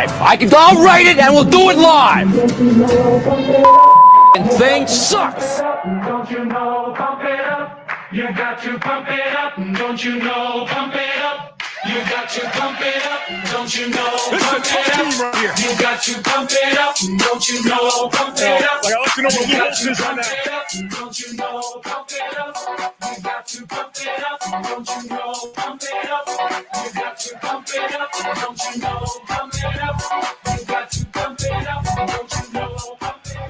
live. I'll write it and we'll do it live. And thing sucks. Don't you know, pump it up. You got to pump it up. Don't you know, pump it up. You got to pump it up. Don't you know, pump it up. Right, you got to pump it up. Don't you know, pump it up. Like, I like to know what Lou Wilson is right now. Don't you know, pump it up. You got to pump it up. Don't you know, pump it up. You got to pump it up. Don't you know, pump it up. You got to pump it up. Don't you know, pump it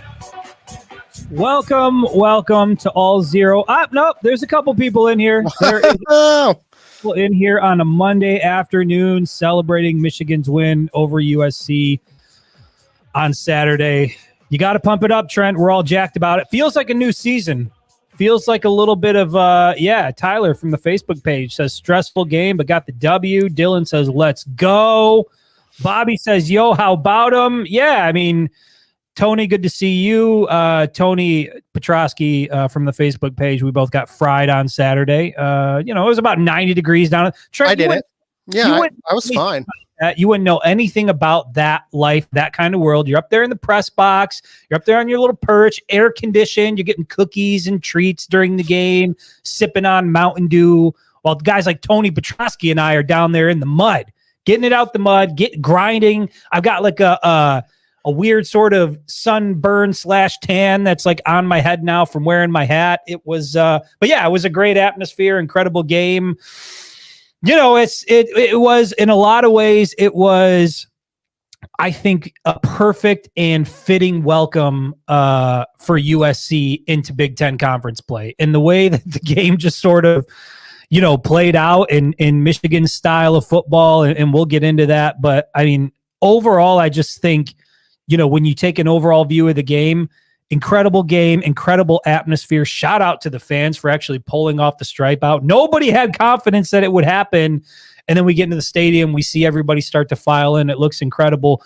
up. Welcome to All Zero. Nope, there's a couple people in here. There is people in here on a Monday afternoon celebrating Michigan's win over USC on Saturday. You got to pump it up, Trent. We're all jacked about it. Feels like a new season. Feels like a little bit of, Tyler from the Facebook page says stressful game, but got the W. Dylan says, let's go. Bobby says, yo, how about him? Yeah, I mean, Tony, good to see you. Tony Petrosky from the Facebook page. We both got fried on Saturday. It was about 90 degrees down. Trent, I did it. Yeah, I was fine. You wouldn't know anything about that life, that kind of world. You're up there in the press box. You're up there on your little perch, air conditioned. You're getting cookies and treats during the game, sipping on Mountain Dew, while guys like Tony Petrosky and I are down there in the mud, getting it out the mud, grinding. I've got like a weird sort of sunburn / tan that's like on my head now from wearing my hat. It was, it was a great atmosphere, incredible game. It was in a lot of ways, it was, I think, a perfect and fitting welcome for USC into Big Ten conference play. And the way that the game just sort of, played out in Michigan's style of football, and we'll get into that. But I mean, overall, I just think, when you take an overall view of the game, incredible game, incredible atmosphere. Shout out to the fans for actually pulling off the stripe out. Nobody had confidence that it would happen. And then we get into the stadium, we see everybody start to file in. It looks incredible.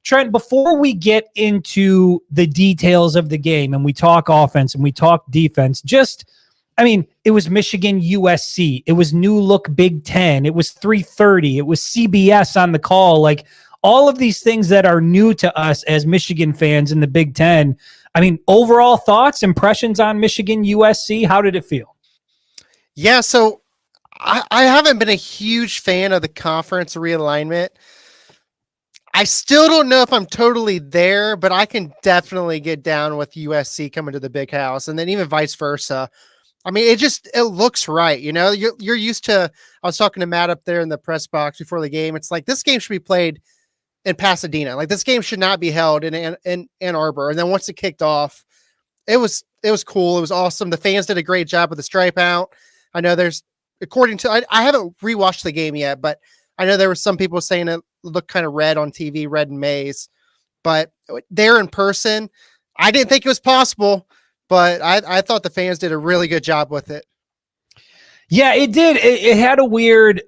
Trent, before we get into the details of the game and we talk offense and we talk defense, it was Michigan USC. It was new look Big Ten. It was 3:30. It was CBS on the call. Like, all of these things that are new to us as Michigan fans in the Big Ten. I mean, overall thoughts, impressions on Michigan, USC, how did it feel? Yeah, so I haven't been a huge fan of the conference realignment. I still don't know if I'm totally there, but I can definitely get down with USC coming to the big house, and then even vice versa. I mean, it looks right. You're used to, I was talking to Matt up there in the press box before the game. It's like, this game should be played in Pasadena. Like, this game should not be held in Ann Arbor. And then once it kicked off, it was cool. It was awesome. The fans did a great job with the stripe out. I know there's, according to, I haven't rewatched the game yet, but I know there were some people saying it looked kind of red on TV, red and maize, but there in person, I didn't think it was possible, but I thought the fans did a really good job with it. Yeah, it did. It had a weird,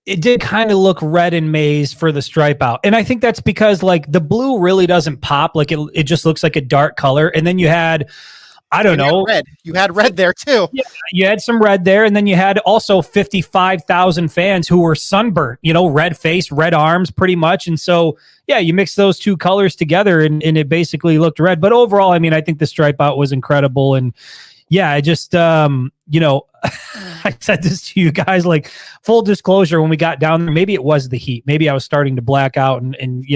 it did kind of look red and maize for the stripe out. And I think that's because like the blue really doesn't pop. Like it just looks like a dark color. And then you had, I don't know. Red. You had red there too. Yeah, you had some red there. And then you had also 55,000 fans who were sunburnt, red face, red arms pretty much. And so, yeah, you mix those two colors together and it basically looked red. But overall, I mean, I think the stripe out was incredible. And yeah, I just, I said this to you guys, like, full disclosure, when we got down there, maybe it was the heat. Maybe I was starting to black out and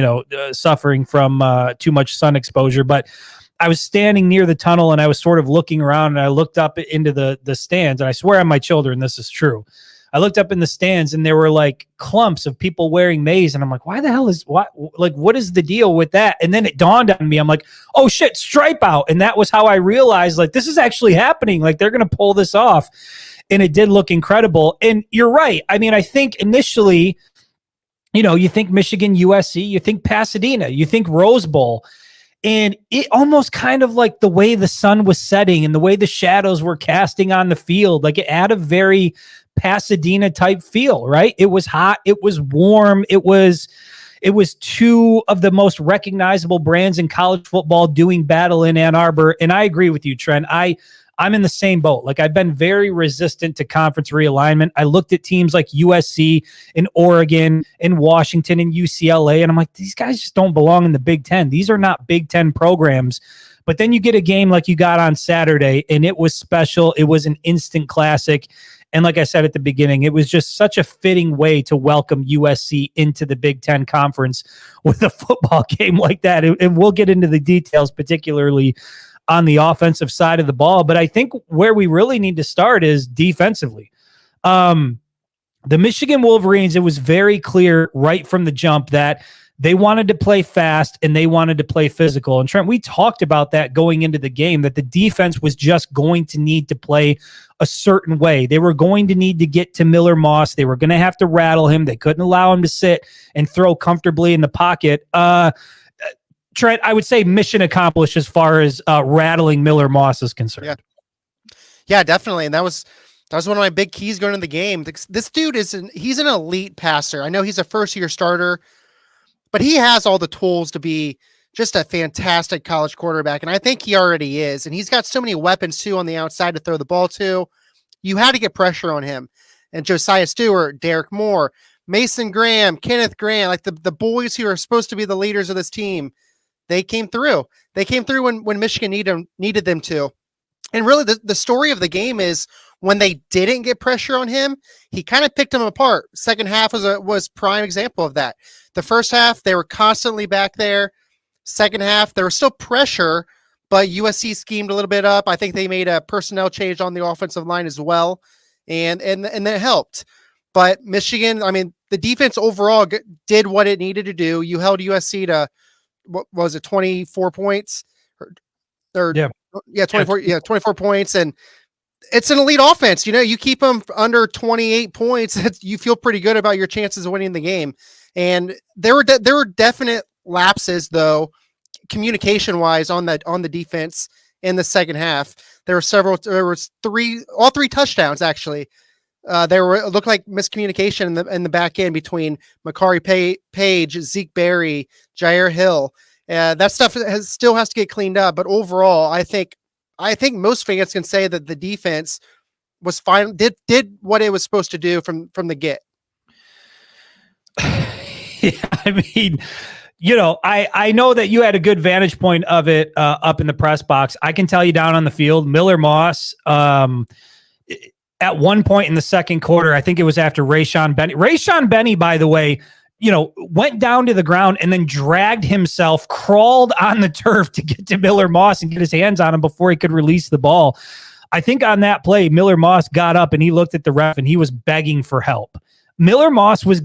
suffering from too much sun exposure. But I was standing near the tunnel and I was sort of looking around and I looked up into the stands. And I swear on my children, this is true. I looked up in the stands and there were like clumps of people wearing maize. And I'm like, why the hell what is the deal with that? And then it dawned on me. I'm like, oh shit, stripe out. And that was how I realized, like, this is actually happening. Like, they're going to pull this off. And it did look incredible. And you're right. I mean, I think initially, you think Michigan, USC, you think Pasadena, you think Rose Bowl. And it almost kind of like the way the sun was setting and the way the shadows were casting on the field, like it had a very Pasadena type feel, right? It was hot. It was warm. It was two of the most recognizable brands in college football doing battle in Ann Arbor. And I agree with you, Trent. I I'm in the same boat. Like, I've been very resistant to conference realignment. I looked at teams like USC and Oregon and Washington and UCLA, and I'm like, these guys just don't belong in the Big Ten. These are not Big Ten programs. But then you get a game like you got on Saturday, and it was special. It was an instant classic. And like I said at the beginning, it was just such a fitting way to welcome USC into the Big Ten Conference with a football game like that. And we'll get into the details, particularly on the offensive side of the ball. But I think where we really need to start is defensively. The Michigan Wolverines, it was very clear right from the jump that they wanted to play fast and they wanted to play physical. And Trent, we talked about that going into the game, that the defense was just going to need to play a certain way. They were going to need to get to Miller Moss. They were going to have to rattle him. They couldn't allow him to sit and throw comfortably in the pocket. Trent, I would say mission accomplished as far as rattling Miller Moss is concerned. Yeah, definitely. And that was one of my big keys going into the game. This dude he's an elite passer. I know he's a first-year starter, but he has all the tools to be just a fantastic college quarterback, and I think he already is. And he's got so many weapons, too, on the outside to throw the ball to. You had to get pressure on him. And Josiah Stewart, Derek Moore, Mason Graham, Kenneth Grant, like the boys who are supposed to be the leaders of this team, they came through. They came through when Michigan needed them to. And really, the story of the game is when they didn't get pressure on him, he kind of picked them apart. Second half was prime example of that. The first half, they were constantly back there. Second half, there was still pressure, but USC schemed a little bit up. I think they made a personnel change on the offensive line as well, and that helped. But Michigan, I mean, the defense overall did what it needed to do. You held USC to, what was it, 24 points? Or 24 points, and it's an elite offense. You know, you keep them under 28 points, you feel pretty good about your chances of winning the game. And there were definite lapses, though, communication wise on the defense in the second half. There was all three touchdowns actually. It looked like miscommunication in the back end between Makari Page, Zeke Berry, Jair Hill. That stuff still has to get cleaned up. But overall, I think most fans can say that the defense was fine, did what it was supposed to do from the get. Yeah, I mean, you know, I know that you had a good vantage point of it up in the press box. I can tell you down on the field, Miller Moss, at one point in the second quarter, I think it was after Rayshon Benny, by the way, you know, went down to the ground and then dragged himself, crawled on the turf to get to Miller Moss and get his hands on him before he could release the ball. I think on that play, Miller Moss got up and he looked at the ref and he was begging for help. Miller Moss was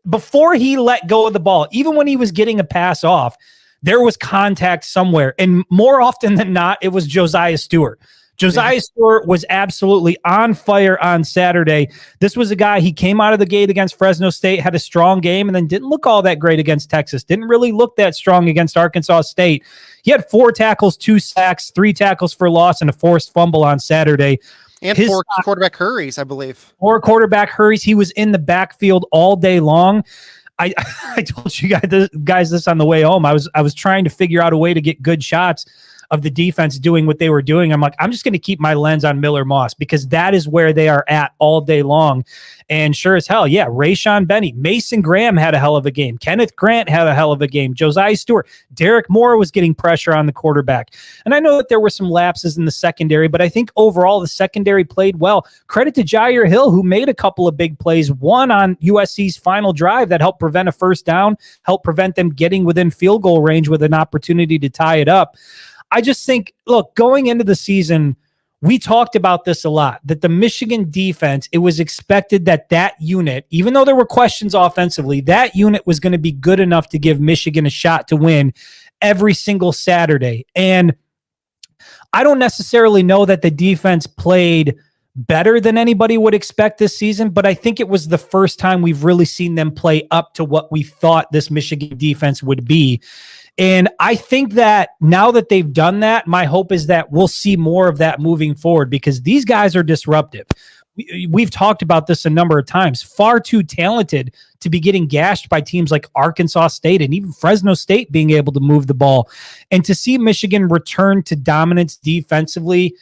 before he let go of the ball, even when he was getting a pass off, there was contact somewhere. And more often than not, it was Josiah Stewart. Josiah Stewart was absolutely on fire on Saturday. This was a guy, he came out of the gate against Fresno State, had a strong game, and then didn't look all that great against Texas. Didn't really look that strong against Arkansas State. He had 4 tackles, 2 sacks, 3 tackles for loss, and a forced fumble on Saturday. And 4 quarterback hurries, I believe. 4 quarterback hurries. He was in the backfield all day long. I told you guys this on the way home. I was trying to figure out a way to get good shots of the defense doing what they were doing. I'm like, I'm just going to keep my lens on Miller Moss because that is where they are at all day long. And sure as hell, yeah, Rayshon Benny, Mason Graham had a hell of a game. Kenneth Grant had a hell of a game. Josiah Stewart, Derek Moore was getting pressure on the quarterback. And I know that there were some lapses in the secondary, but I think overall the secondary played well. Credit to Jair Hill, who made a couple of big plays, one on USC's final drive that helped prevent a first down, helped prevent them getting within field goal range with an opportunity to tie it up. I just think, look, going into the season, we talked about this a lot, that the Michigan defense, it was expected that unit, even though there were questions offensively, that unit was going to be good enough to give Michigan a shot to win every single Saturday. And I don't necessarily know that the defense played better than anybody would expect this season, but I think it was the first time we've really seen them play up to what we thought this Michigan defense would be. And I think that now that they've done that, my hope is that we'll see more of that moving forward because these guys are disruptive. We've talked about this a number of times. Far too talented to be getting gashed by teams like Arkansas State and even Fresno State being able to move the ball. And to see Michigan return to dominance defensively,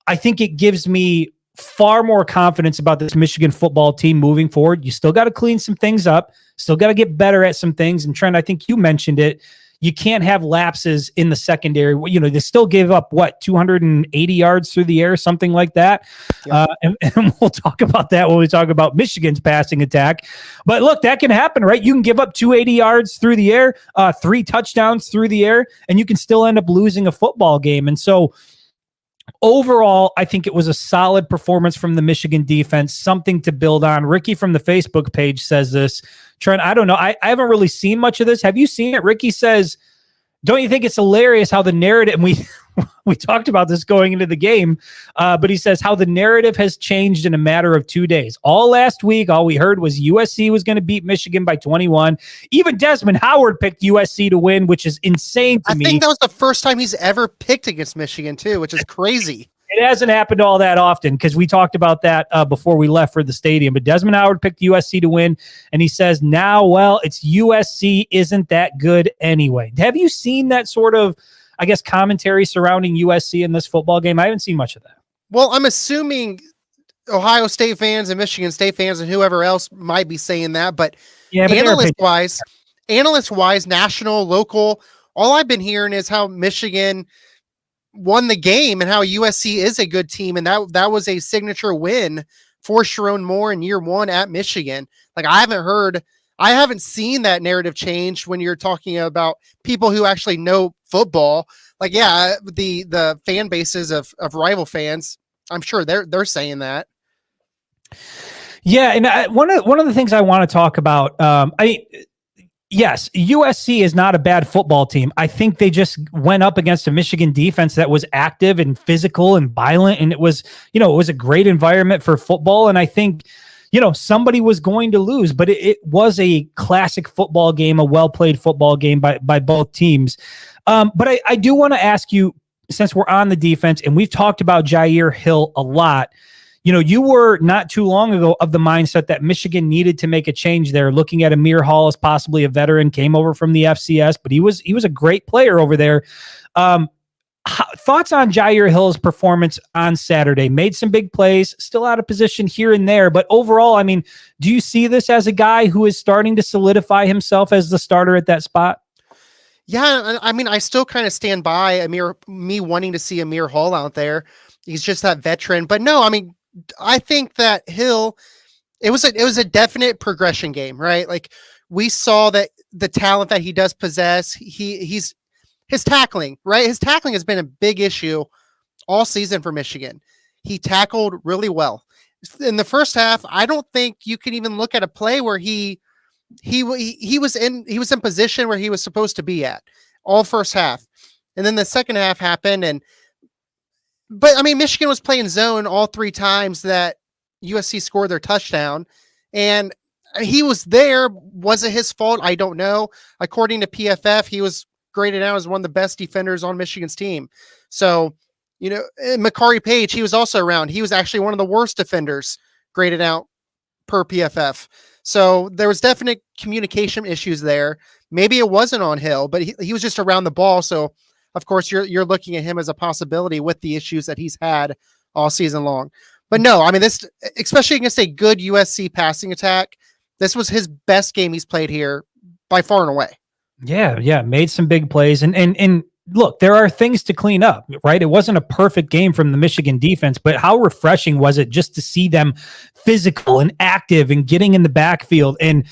I think it gives me far more confidence about this Michigan football team moving forward. You still got to clean some things up, still got to get better at some things. And Trent, I think you mentioned it. You can't have lapses in the secondary. You know, they still gave up 280 yards through the air, something like that. Yep. And we'll talk about that when we talk about Michigan's passing attack. But look, that can happen, right? You can give up 280 yards through the air, 3 touchdowns through the air, and you can still end up losing a football game. And so overall, I think it was a solid performance from the Michigan defense, something to build on. Ricky from the Facebook page says this. Trent, I don't know. I haven't really seen much of this. Have you seen it? Ricky says, don't you think it's hilarious how the narrative, and we talked about this going into the game, but he says how the narrative has changed in a matter of 2 days. All last week, all we heard was USC was going to beat Michigan by 21. Even Desmond Howard picked USC to win, which is insane to me. I think that was the first time he's ever picked against Michigan, too, which is crazy. It hasn't happened all that often because we talked about that before we left for the stadium. But Desmond Howard picked USC to win, and he says now, well, it's USC isn't that good anyway. Have you seen that sort of, I guess, commentary surrounding USC in this football game? I haven't seen much of that. Well, I'm assuming Ohio State fans and Michigan State fans and whoever else might be saying that, but analyst-wise, national, local, all I've been hearing is how Michigan won the game and how USC is a good team, and that was a signature win for Sharon Moore in year 1 at Michigan. Like, I haven't seen that narrative change when you're talking about people who actually know football. Like, yeah, the fan bases of rival fans, I'm sure they're saying that. Yeah, and one of the things I want to talk about, yes, USC is not a bad football team. I think they just went up against a Michigan defense that was active and physical and violent, and it was a great environment for football. And I think, somebody was going to lose, but it was a classic football game, a well-played football game by both teams. But I do want to ask you, since we're on the defense, and we've talked about Jair Hill a lot, you were not too long ago of the mindset that Michigan needed to make a change there, looking at Amir Hall as possibly a veteran, came over from the FCS, but he was a great player over there. Thoughts on Jair Hill's performance on Saturday? Made some big plays, still out of position here and there, but overall, I mean, do you see this as a guy who is starting to solidify himself as the starter at that spot? Yeah, I mean, I still kind of stand by me wanting to see Amir Hall out there. He's just that veteran. But no, I mean, I think that Hill, it was a definite progression game, right? Like, we saw that the talent that he does possess, he's his tackling, right? His tackling has been a big issue all season for Michigan. He tackled really well. In the first half, I don't think you can even look at a play where he was in position where he was supposed to be at all first half. And then the second half happened, but I mean, Michigan was playing zone all 3 times that USC scored their touchdown, and he was there. Was it his fault? I don't know. According to PFF, he was graded out as one of the best defenders on Michigan's team. So, Makari Page, he was also around. He was actually one of the worst defenders graded out per PFF. So there was definite communication issues there. Maybe it wasn't on Hill, but he was just around the ball. So, of course, you're looking at him as a possibility with the issues that he's had all season long. But no, I mean, this, especially against a good USC passing attack, this was his best game he's played here by far and away. Yeah, made some big plays. And look, there are things to clean up, right? It wasn't a perfect game from the Michigan defense, but how refreshing was it just to see them physical and active and getting in the backfield? And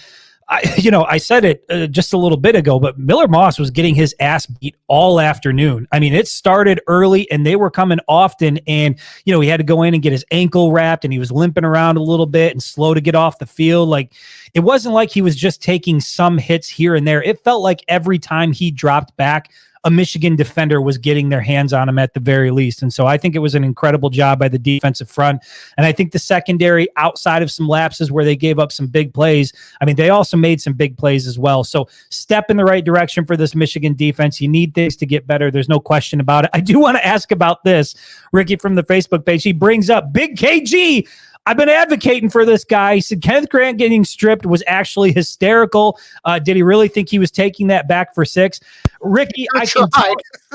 I said it just a little bit ago, but Miller Moss was getting his ass beat all afternoon. I mean, it started early and they were coming often, and he had to go in and get his ankle wrapped, and he was limping around a little bit and slow to get off the field. Like, it wasn't like he was just taking some hits here and there. It felt like every time he dropped back, a Michigan defender was getting their hands on him at the very least. And so I think it was an incredible job by the defensive front. And I think the secondary, outside of some lapses where they gave up some big plays, I mean, they also made some big plays as well. So step in the right direction for this Michigan defense. You need things to get better. There's no question about it. I do want to ask about this, Ricky from the Facebook page. He brings up Big KG. I've been advocating for this guy. He said Kenneth Grant getting stripped was actually hysterical. Did he really think he was taking that back for 6? Ricky,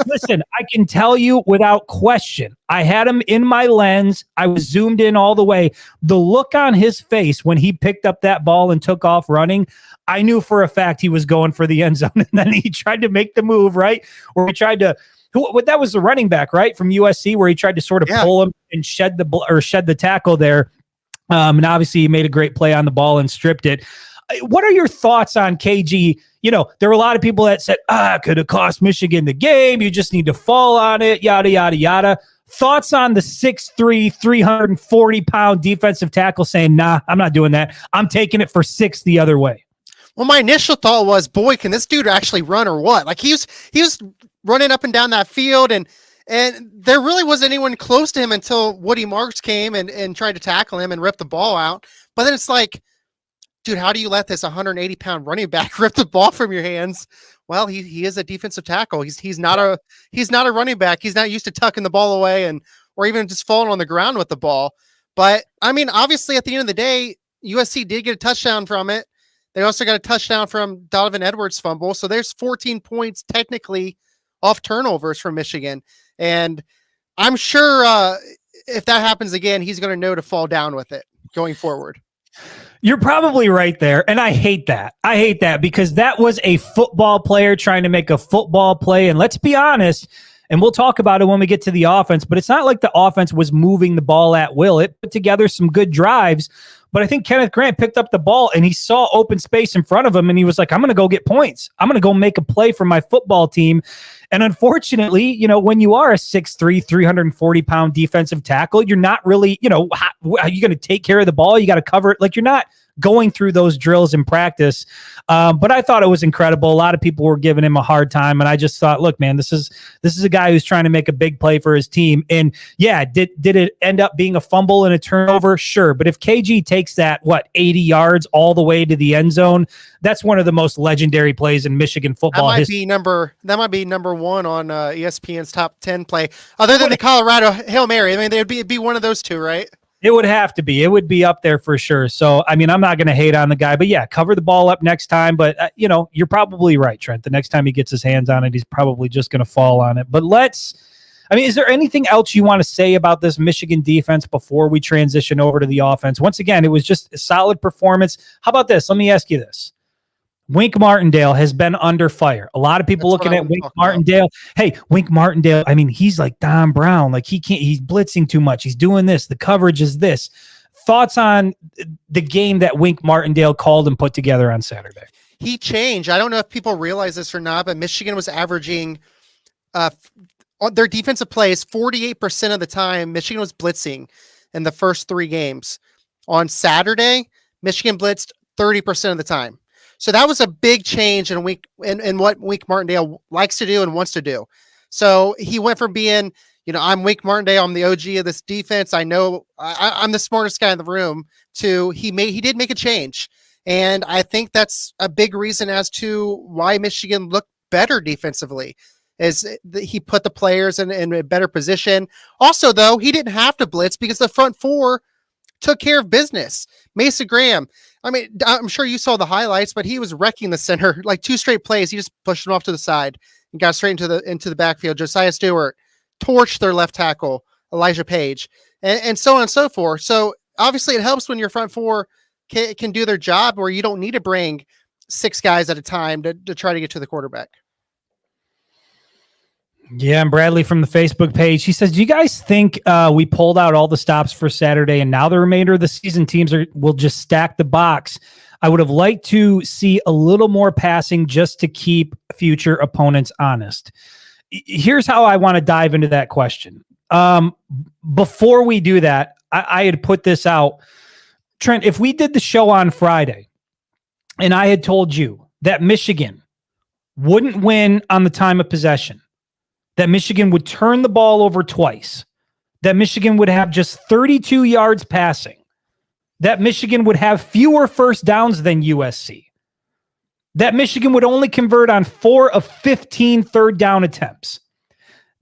listen, I can tell you without question, I had him in my lens. I was zoomed in all the way. The look on his face when he picked up that ball and took off running, I knew for a fact he was going for the end zone. And then he tried to make the move, right? Or he tried to, that was the running back, right? From USC, where he tried to sort of pull him and shed the tackle there. And obviously he made a great play on the ball and stripped it. What are your thoughts on KG? You know, there were a lot of people that said, could have cost Michigan the game. You just need to fall on it, yada, yada, yada. Thoughts on the 6'3", 340-pound defensive tackle saying, nah, I'm not doing that. I'm taking it for 6 the other way. Well, my initial thought was, boy, can this dude actually run or what? Like he was running up and down that field, and there really wasn't anyone close to him until Woody Marks came and tried to tackle him and rip the ball out. But then it's like, dude, how do you let this 180-pound running back rip the ball from your hands? Well, he is a defensive tackle. He's not a running back. He's not used to tucking the ball away or even just falling on the ground with the ball. But I mean, obviously, at the end of the day, USC did get a touchdown from it. They also got a touchdown from Donovan Edwards' fumble. So there's 14 points technically off turnovers from Michigan. And I'm sure if that happens again, he's going to know to fall down with it going forward. You're probably right there. And I hate that. Because that was a football player trying to make a football play. And let's be honest, and we'll talk about it when we get to the offense, but it's not like the offense was moving the ball at will. It put together some good drives. But I think Kenneth Grant picked up the ball and he saw open space in front of him and he was like, I'm going to go get points. I'm going to go make a play for my football team. And unfortunately, you know, when you are a 6'3", 340-pound defensive tackle, you're not really, you know, how are you going to take care of the ball? You got to cover it. Like, you're not going through those drills in practice. But I thought it was incredible. A lot of people were giving him a hard time. And I just thought, look, man, this is a guy who's trying to make a big play for his team. And yeah, did it end up being a fumble and a turnover? Sure. But if KG takes that, 80 yards all the way to the end zone, that's one of the most legendary plays in Michigan football history. That might be number one on ESPN's top 10 play, other than the Colorado Hail Mary. I mean, it'd be one of those two, right? It would have to be. It would be up there for sure. So, I mean, I'm not going to hate on the guy, but yeah, cover the ball up next time. But, you know, you're probably right, Trent. The next time he gets his hands on it, he's probably just going to fall on it. But is there anything else you want to say about this Michigan defense before we transition over to the offense? Once again, it was just a solid performance. How about this? Let me ask you this. Wink Martindale has been under fire. A lot of people looking at Wink Martindale. Hey, Wink Martindale, I mean, he's like Don Brown. Like, he's blitzing too much. He's doing this. The coverage is this. Thoughts on the game that Wink Martindale called and put together on Saturday? He changed. I don't know if people realize this or not, but Michigan was averaging their defensive plays 48% of the time. Michigan was blitzing in the first 3 games. On Saturday, Michigan blitzed 30% of the time. So that was a big change in what Wink Martindale likes to do and wants to do. So he went from being, you know, I'm Wink Martindale, I'm the OG of this defense, I know I'm the smartest guy in the room, to he did make a change. And I think that's a big reason as to why Michigan looked better defensively, is he put the players in a better position. Also, though, he didn't have to blitz because the front 4 took care of business. Mason Graham, I mean, I'm sure you saw the highlights, but he was wrecking the center. Like 2 straight plays, he just pushed him off to the side and got straight into the backfield. Josiah Stewart torched their left tackle, Elijah Page, and so on and so forth. So obviously it helps when your front 4 can do their job, where you don't need to bring 6 guys at a time to try to get to the quarterback. Yeah, and Bradley from the Facebook page, he says, do you guys think we pulled out all the stops for Saturday and now the remainder of the season teams will just stack the box? I would have liked to see a little more passing just to keep future opponents honest. Here's how I want to dive into that question. Before we do that, I had put this out. Trent, if we did the show on Friday and I had told you that Michigan wouldn't win on the time of possession, that Michigan would turn the ball over twice, that Michigan would have just 32 yards passing, that Michigan would have fewer first downs than USC, that Michigan would only convert on 4 of 15 third down attempts,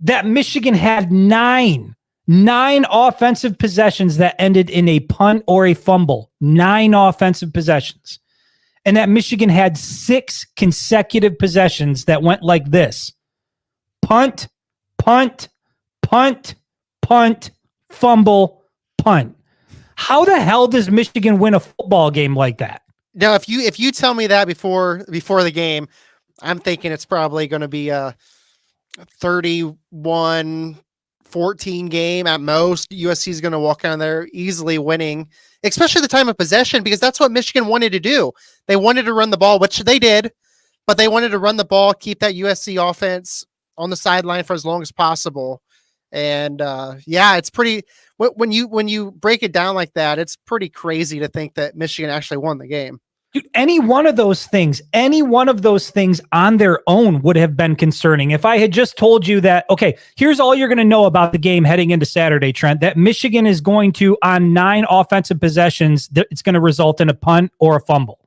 that Michigan had 9 9 offensive possessions that ended in a punt or a fumble. 9 offensive possessions. And that Michigan had 6 consecutive possessions that went like this. Punt, punt, punt, punt, fumble, punt. How the hell does Michigan win a football game like that? Now, if you tell me that before the game, I'm thinking it's probably going to be a 31-14 game at most. USC is going to walk down there easily winning, especially the time of possession, because that's what Michigan wanted to do. They wanted to run the ball, which they did, but they wanted to run the ball, keep that USC offense on the sideline for as long as possible. And it's pretty, when you break it down like that, it's pretty crazy to think that Michigan actually won the game. Dude, any one of those things on their own would have been concerning. If I had just told you that, okay, here's all you're going to know about the game heading into Saturday, Trent, that Michigan is going to, on 9 offensive possessions, it's going to result in a punt or a fumble.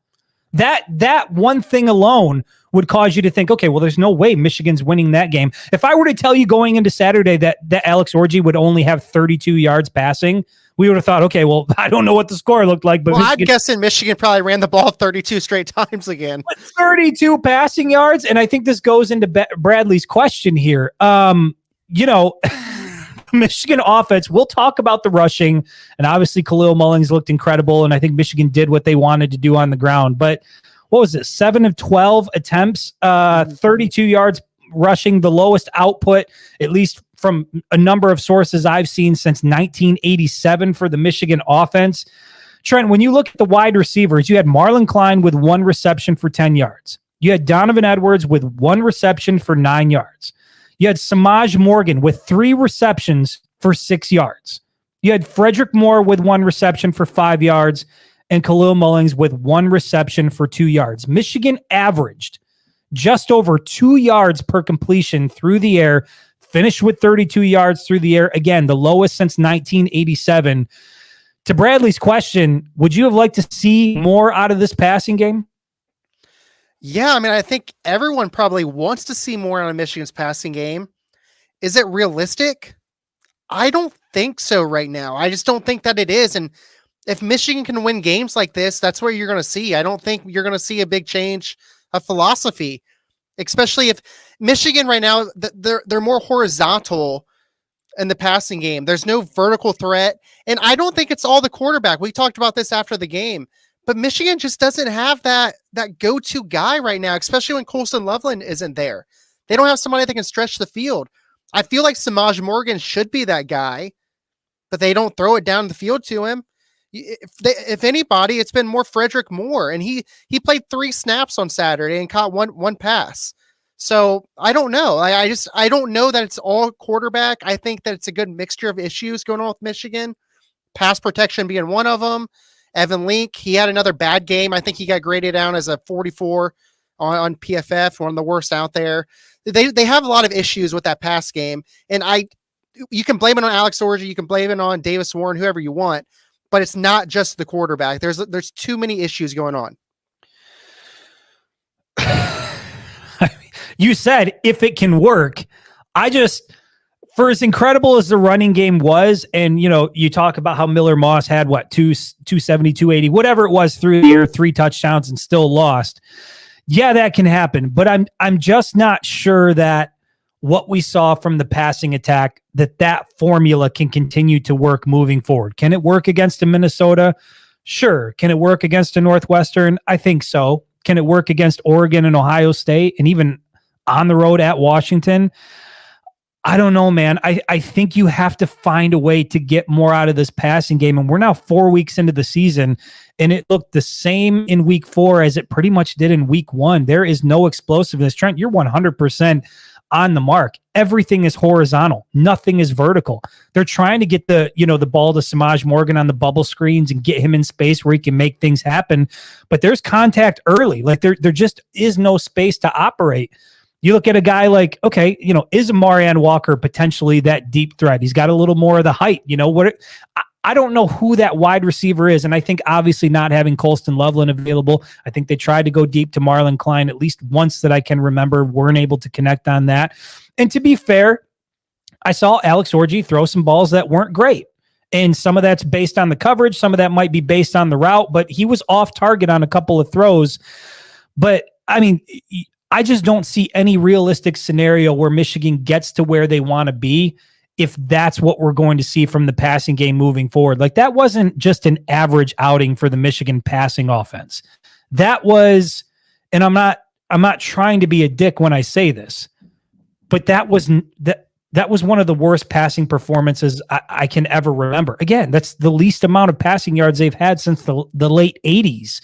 That one thing alone would cause you to think, okay, well, there's no way Michigan's winning that game. If I were to tell you going into Saturday that Alex Orji would only have 32 yards passing, we would have thought, okay, well, I don't know what the score looked like, but I'm guessing Michigan probably ran the ball 32 straight times again. 32 passing yards, and I think this goes into Bradley's question here. Michigan offense, we'll talk about the rushing, and obviously Khalil Mullings looked incredible, and I think Michigan did what they wanted to do on the ground. But what was it, 7 of 12 attempts, 32 yards rushing, the lowest output, at least from a number of sources I've seen since 1987 for the Michigan offense. Trent, when you look at the wide receivers, you had Marlon Klein with 1 reception for 10 yards. You had Donovan Edwards with 1 reception for 9 yards. You had Samaj Morgan with 3 receptions for 6 yards. You had Frederick Moore with 1 reception for 5 yards and Khalil Mullings with 1 reception for 2 yards. Michigan averaged just over 2 yards per completion through the air, finished with 32 yards through the air. Again, the lowest since 1987. To Bradley's question, would you have liked to see more out of this passing game? Yeah, I mean, I think everyone probably wants to see more out of Michigan's passing game. Is it realistic? I don't think so right now. I just don't think that it is. And if Michigan can win games like this, that's what you're going to see. I don't think you're going to see a big change of philosophy, especially if Michigan right now, they're more horizontal in the passing game. There's no vertical threat. And I don't think it's all the quarterback. We talked about this after the game, but Michigan just doesn't have that go-to guy right now, especially when Colston Loveland isn't there. They don't have somebody that can stretch the field. I feel like Samaj Morgan should be that guy, but they don't throw it down the field to him. If anybody, it's been more Frederick Moore, and he played 3 snaps on Saturday and caught one pass. So I don't know. I don't know that it's all quarterback. I think that it's a good mixture of issues going on with Michigan. Pass protection being one of them. Evan Link, he had another bad game. I think he got graded down as a 44 on PFF, one of the worst out there. They have a lot of issues with that pass game, and you can blame it on Alex Orji, you can blame it on Davis Warren, whoever you want, but it's not just the quarterback. There's too many issues going on. You said if it can work. For as incredible as the running game was, and you talk about how Miller Moss had 270, 280, whatever it was through the air, 3 touchdowns and still lost. Yeah, that can happen, but I'm just not sure that what we saw from the passing attack, that formula can continue to work moving forward. Can it work against a Minnesota? Sure. Can it work against a Northwestern? I think so. Can it work against Oregon and Ohio State and even on the road at Washington? I don't know, man. I think you have to find a way to get more out of this passing game. And we're now 4 weeks into the season, and it looked the same in week 4 as it pretty much did in week 1. There is no explosiveness. Trent, you're 100% on the mark. Everything is horizontal. Nothing is vertical. They're trying to get the ball to Samaj Morgan on the bubble screens and get him in space where he can make things happen. But there's contact early. Like there just is no space to operate. You look at a guy like, okay, is Marianne Walker potentially that deep threat? He's got a little more of the height. I don't know who that wide receiver is. And I think obviously not having Colston Loveland available, I think they tried to go deep to Marlon Klein at least once that I can remember, weren't able to connect on that. And to be fair, I saw Alex Orji throw some balls that weren't great. And some of that's based on the coverage. Some of that might be based on the route, but he was off target on a couple of throws. But I mean, I just don't see any realistic scenario where Michigan gets to where they want to be if that's what we're going to see from the passing game moving forward. Like, that wasn't just an average outing for the Michigan passing offense. That was, and I'm not trying to be a dick when I say this, but that was one of the worst passing performances I can ever remember. Again, that's the least amount of passing yards they've had since the late 80s.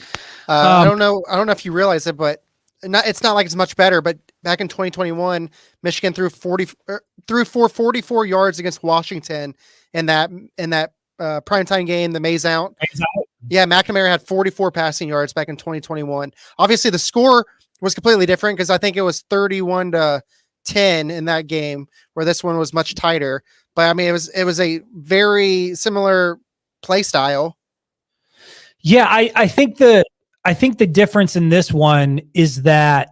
I don't know if you realize it, but it's not like it's much better, but back in 2021, Michigan threw for 44 yards against Washington in that primetime game, the Mays out. Yeah, McNamara had 44 passing yards back in 2021. Obviously, the score was completely different because I think it was 31-10 in that game, where this one was much tighter. But I mean, it was a very similar play style. Yeah, I think the difference in this one is that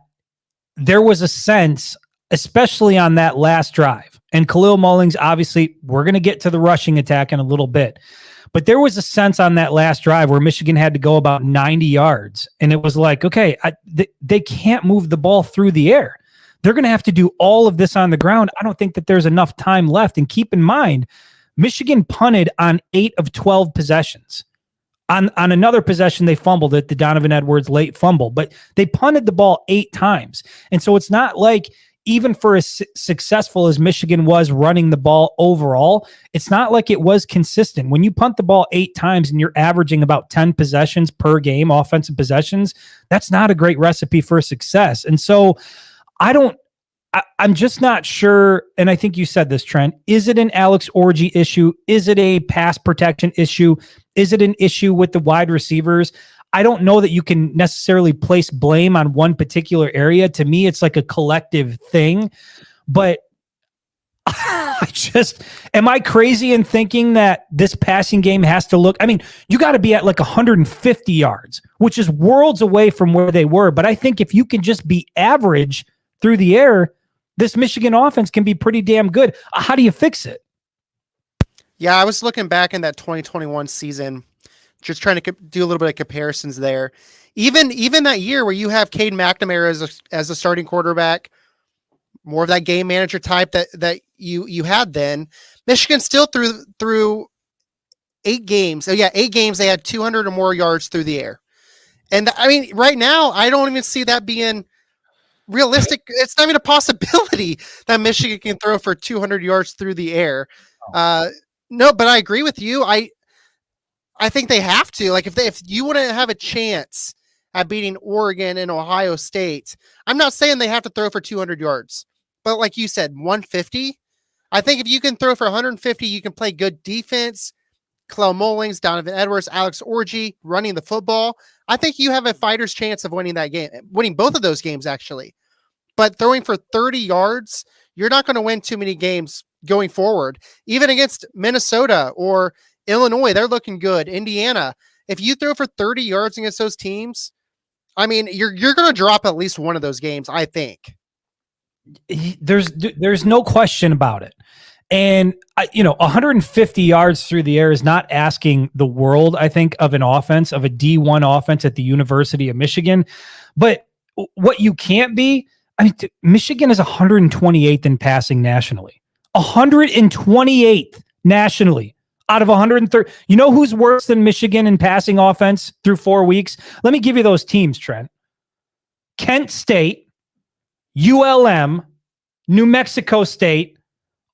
there was a sense, especially on that last drive, and Khalil Mullings, obviously, we're going to get to the rushing attack in a little bit, but there was a sense on that last drive where Michigan had to go about 90 yards, and it was like, okay, they can't move the ball through the air. They're going to have to do all of this on the ground. I don't think that there's enough time left. And keep in mind, Michigan punted on 8 of 12 possessions. On another possession, they fumbled it, the Donovan Edwards late fumble, but they punted the ball 8 times. And so it's not like, even for as successful as Michigan was running the ball overall, it's not like it was consistent. When you punt the ball 8 times and you're averaging about 10 possessions per game, offensive possessions, that's not a great recipe for success. And so I'm just not sure. And I think you said this, Trent. Is it an Alex Orji issue? Is it a pass protection issue? Is it an issue with the wide receivers? I don't know that you can necessarily place blame on one particular area. To me, it's like a collective thing. But am I crazy in thinking that this passing game has to look? I mean, you got to be at like 150 yards, which is worlds away from where they were. But I think if you can just be average through the air, this Michigan offense can be pretty damn good. How do you fix it? Yeah, I was looking back in that 2021 season, just trying to do a little bit of comparisons there. Even that year where you have Cade McNamara as a starting quarterback, more of that game manager type that you had then, Michigan still through 8 games. Oh yeah, 8 games they had 200 or more yards through the air. And I mean, right now I don't even see that being realistic. It's not even a possibility that Michigan can throw for 200 yards through the air. No, but I agree with you. I think they have to. Like, if you want to have a chance at beating Oregon and Ohio State, I'm not saying they have to throw for 200 yards, but like you said, 150. I think if you can throw for 150, you can play good defense. Khalil Mullings, Donovan Edwards, Alex Orji running the football. I think you have a fighter's chance of winning that game, winning both of those games, actually. But throwing for 30 yards, you're not going to win too many games going forward. Even against Minnesota or Illinois, they're looking good. Indiana, if you throw for 30 yards against those teams, I mean, you're going to drop at least one of those games, I think. There's no question about it. And 150 yards through the air is not asking the world, I think, of an offense, of a D1 offense at the University of Michigan. But what you can't be, I mean, Michigan is 128th in passing nationally. 128th nationally out of 130. You know who's worse than Michigan in passing offense through 4 weeks? Let me give you those teams, Trent. Kent State, ULM, New Mexico State,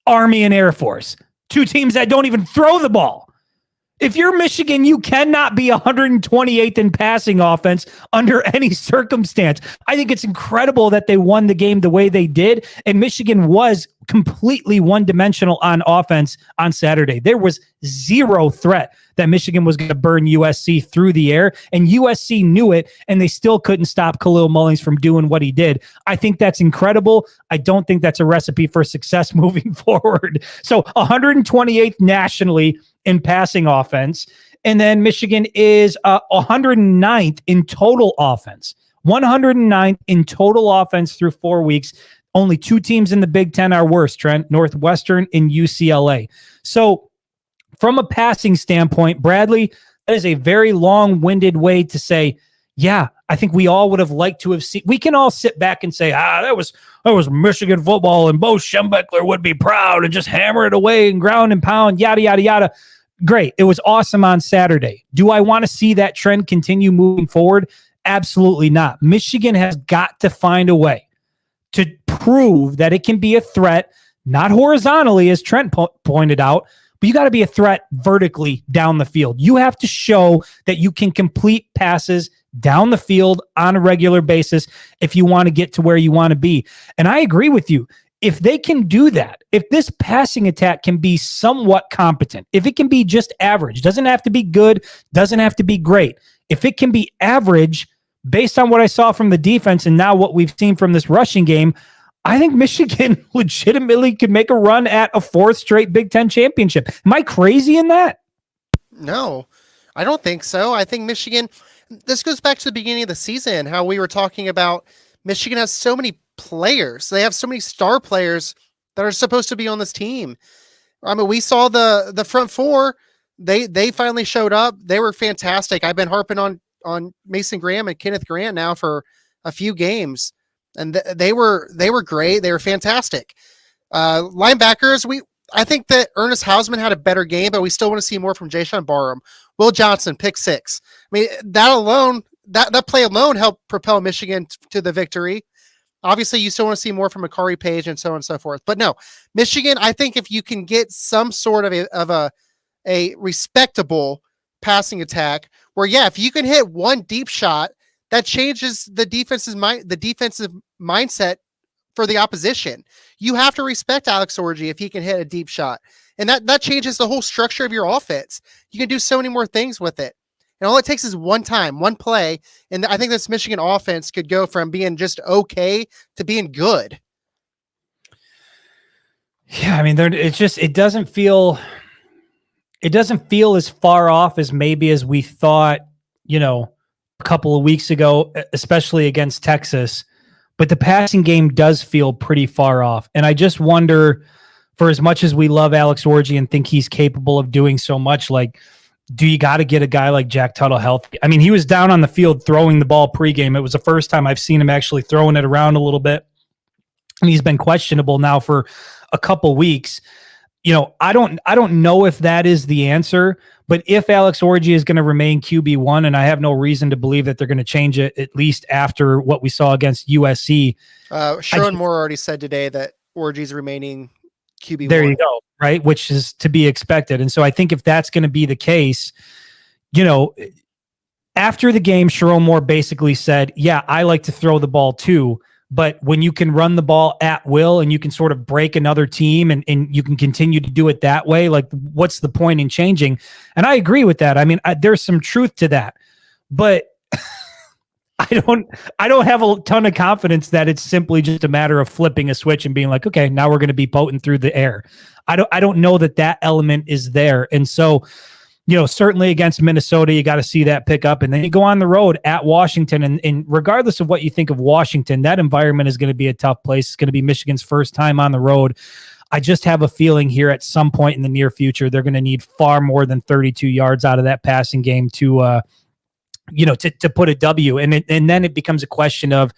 Army and Air Force. 2 teams that don't even throw the ball. If you're Michigan, you cannot be 128th in passing offense under any circumstance. I think it's incredible that they won the game the way they did, and Michigan was completely one-dimensional on offense on Saturday. There was zero threat that Michigan was going to burn USC through the air, and USC knew it, and they still couldn't stop Khalil Mullings from doing what he did. I think that's incredible. I don't think that's a recipe for success moving forward. So 128th nationally in passing offense, and then Michigan is 109th in total offense. 109th in total offense through 4 weeks. Only 2 teams in the Big Ten are worse, Trent, Northwestern and UCLA. So from a passing standpoint, Bradley, that is a very long-winded way to say, yeah, I think we all would have liked to have seen. We can all sit back and say, that was Michigan football, and Bo Schembechler would be proud and just hammer it away and ground and pound, yada, yada, yada. Great. It was awesome on Saturday. Do I want to see that trend continue moving forward? Absolutely not. Michigan has got to find a way to prove that it can be a threat, not horizontally, as Trent pointed out, but you got to be a threat vertically down the field. You have to show that you can complete passes down the field on a regular basis if you want to get to where you want to be. And I agree with you. If they can do that, if this passing attack can be somewhat competent, if it can be just average, doesn't have to be good, doesn't have to be great. If it can be average based on what I saw from the defense and now what we've seen from this rushing game, I think Michigan legitimately could make a run at a 4th straight Big Ten championship. Am I crazy in that? No, I don't think so. I think Michigan, this goes back to the beginning of the season, how we were talking about Michigan has so many players. They have so many star players that are supposed to be on this team. I mean, we saw the front four. They finally showed up. They were fantastic. I've been harping on Mason Graham and Kenneth Grant now for a few games. And they were great. They were fantastic. Linebackers, I think that Ernest Hausman had a better game, but we still want to see more from Jayshon Barham. Will Johnson, pick 6. I mean, that alone, that play alone helped propel Michigan to the victory. Obviously, you still want to see more from Akari Page and so on and so forth. But no, Michigan, I think if you can get some sort of a respectable passing attack where, yeah, if you can hit one deep shot, that changes the defensive mindset for the opposition. You have to respect Alex Orji if he can hit a deep shot. And that changes the whole structure of your offense. You can do so many more things with it. And all it takes is one time, one play. And I think this Michigan offense could go from being just okay to being good. Yeah, I mean, it doesn't feel as far off as maybe as we thought, a couple of weeks ago, especially against Texas, but the passing game does feel pretty far off. And I just wonder, for as much as we love Alex Orji and think he's capable of doing so much, like, do you got to get a guy like Jack Tuttle healthy? I mean, he was down on the field throwing the ball pregame. It was the first time I've seen him actually throwing it around a little bit. And he's been questionable now for a couple weeks. I don't know if that is the answer, but if Alex Orji is going to remain QB1, and I have no reason to believe that they're going to change it, at least after what we saw against USC. Sharon Moore already said today that Orji's remaining QB1. There you go, right? Which is to be expected. And so I think if that's going to be the case, after the game, Sharon Moore basically said, yeah, I like to throw the ball too. But when you can run the ball at will and you can sort of break another team and you can continue to do it that way, like, what's the point in changing? And I agree with that. I mean, there's some truth to that, but I don't have a ton of confidence that it's simply just a matter of flipping a switch and being like, okay, now we're going to be potent through the air. I don't know that element is there. And so, certainly against Minnesota, you got to see that pick up. And then you go on the road at Washington. And regardless of what you think of Washington, that environment is going to be a tough place. It's going to be Michigan's first time on the road. I just have a feeling here at some point in the near future, they're going to need far more than 32 yards out of that passing game to put a W. And then it becomes a question of,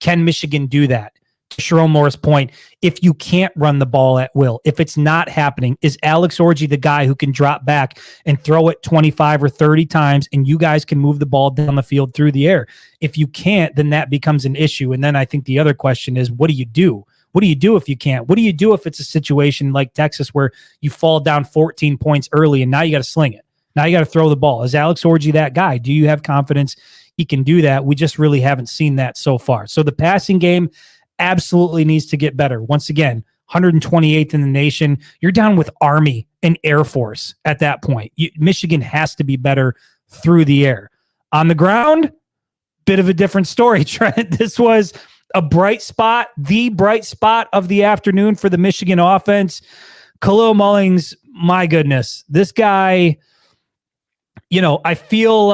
can Michigan do that? To Sharon Moore's point, if you can't run the ball at will, if it's not happening, is Alex Orji the guy who can drop back and throw it 25 or 30 times and you guys can move the ball down the field through the air? If you can't, then that becomes an issue. And then I think the other question is, what do you do? What do you do if you can't? What do you do if it's a situation like Texas where you fall down 14 points early and now you got to sling it? Now you got to throw the ball. Is Alex Orji that guy? Do you have confidence he can do that? We just really haven't seen that so far. So the passing game absolutely needs to get better. Once again, 128th in the nation. You're down with Army and Air Force at that point. Michigan has to be better through the air. On the ground, bit of a different story, Trent. This was a bright spot, the bright spot of the afternoon for the Michigan offense. Khalil Mullings, my goodness, this guy, I feel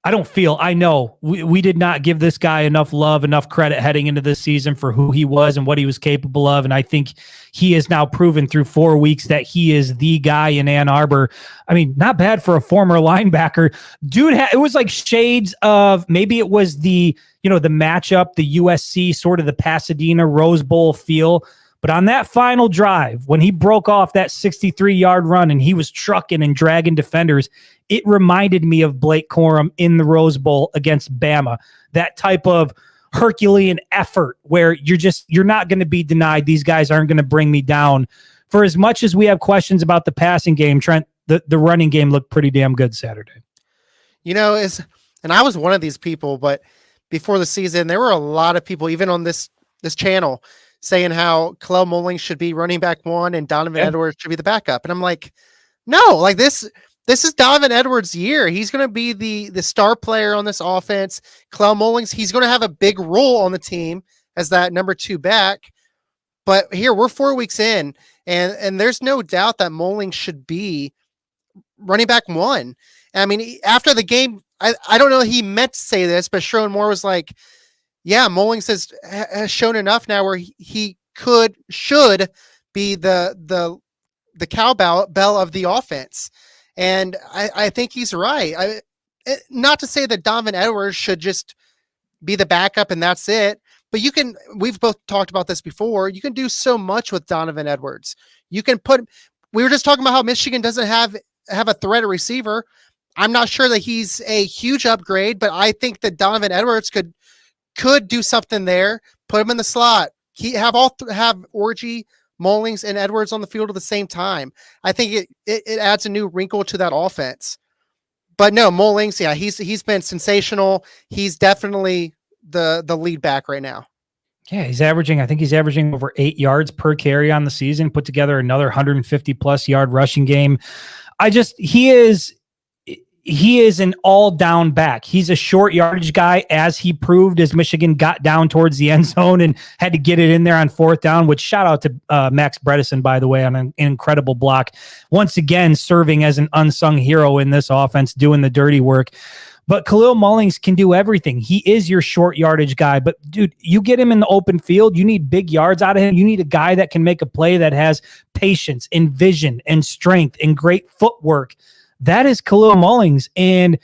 I know we did not give this guy enough love, enough credit heading into this season for who he was and what he was capable of. And I think he has now proven through 4 weeks that he is the guy in Ann Arbor. I mean, not bad for a former linebacker. Dude, it was like shades of, maybe it was the matchup, the USC, sort of the Pasadena Rose Bowl feel. But on that final drive, when he broke off that 63-yard run and he was trucking and dragging defenders, it reminded me of Blake Corum in the Rose Bowl against Bama. That type of Herculean effort where you're not going to be denied. These guys aren't going to bring me down. For as much as we have questions about the passing game, Trent, the running game looked pretty damn good Saturday. And I was one of these people, but before the season, there were a lot of people, even on this channel, saying how Khalil Mullings should be running back 1 and Donovan Edwards should be the backup. And I'm like, no, like this is Donovan Edwards' year. He's going to be the star player on this offense. Khalil Mullings, he's going to have a big role on the team as that number 2 back. But here we're 4 weeks in, and there's no doubt that Mullings should be running back 1. I mean, after the game, I don't know he meant to say this, but Sherwin Moore was like, yeah, Mullings has shown enough now where he should be the cowbell of the offense. And I think he's right. Not to say that Donovan Edwards should just be the backup and that's it, but we've both talked about this before. You can do so much with Donovan Edwards. We were just talking about how Michigan doesn't have a threat at receiver. I'm not sure that he's a huge upgrade, but I think that Donovan Edwards could do something there. Put him in the slot. Have Orji, Mullings, and Edwards on the field at the same time. I think it adds a new wrinkle to that offense. But no, Mullings, yeah, he's been sensational. He's definitely the lead back right now. Yeah, he's averaging over 8 yards per carry on the season, put together another 150 plus yard rushing game. He is an all-down back. He's a short yardage guy, as he proved as Michigan got down towards the end zone and had to get it in there on 4th down, which shout out to Max Bredesen, by the way, on an incredible block. Once again, serving as an unsung hero in this offense, doing the dirty work. But Khalil Mullings can do everything. He is your short yardage guy. But, dude, you get him in the open field, you need big yards out of him. You need a guy that can make a play that has patience and vision and strength and great footwork. That is Khalil Mullings. And,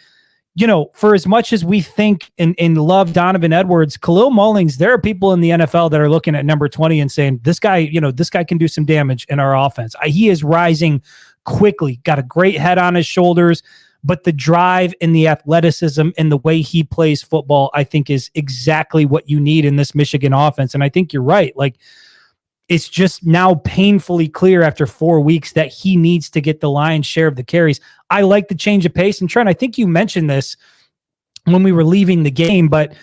for as much as we think and love Donovan Edwards, Khalil Mullings, there are people in the NFL that are looking at number 20 and saying, this guy can do some damage in our offense. He is rising quickly, got a great head on his shoulders, but the drive and the athleticism and the way he plays football, I think, is exactly what you need in this Michigan offense. And I think you're right. Like, it's just now painfully clear after 4 weeks that he needs to get the lion's share of the carries. I like the change of pace. And Trent, I think you mentioned this when we were leaving the game, but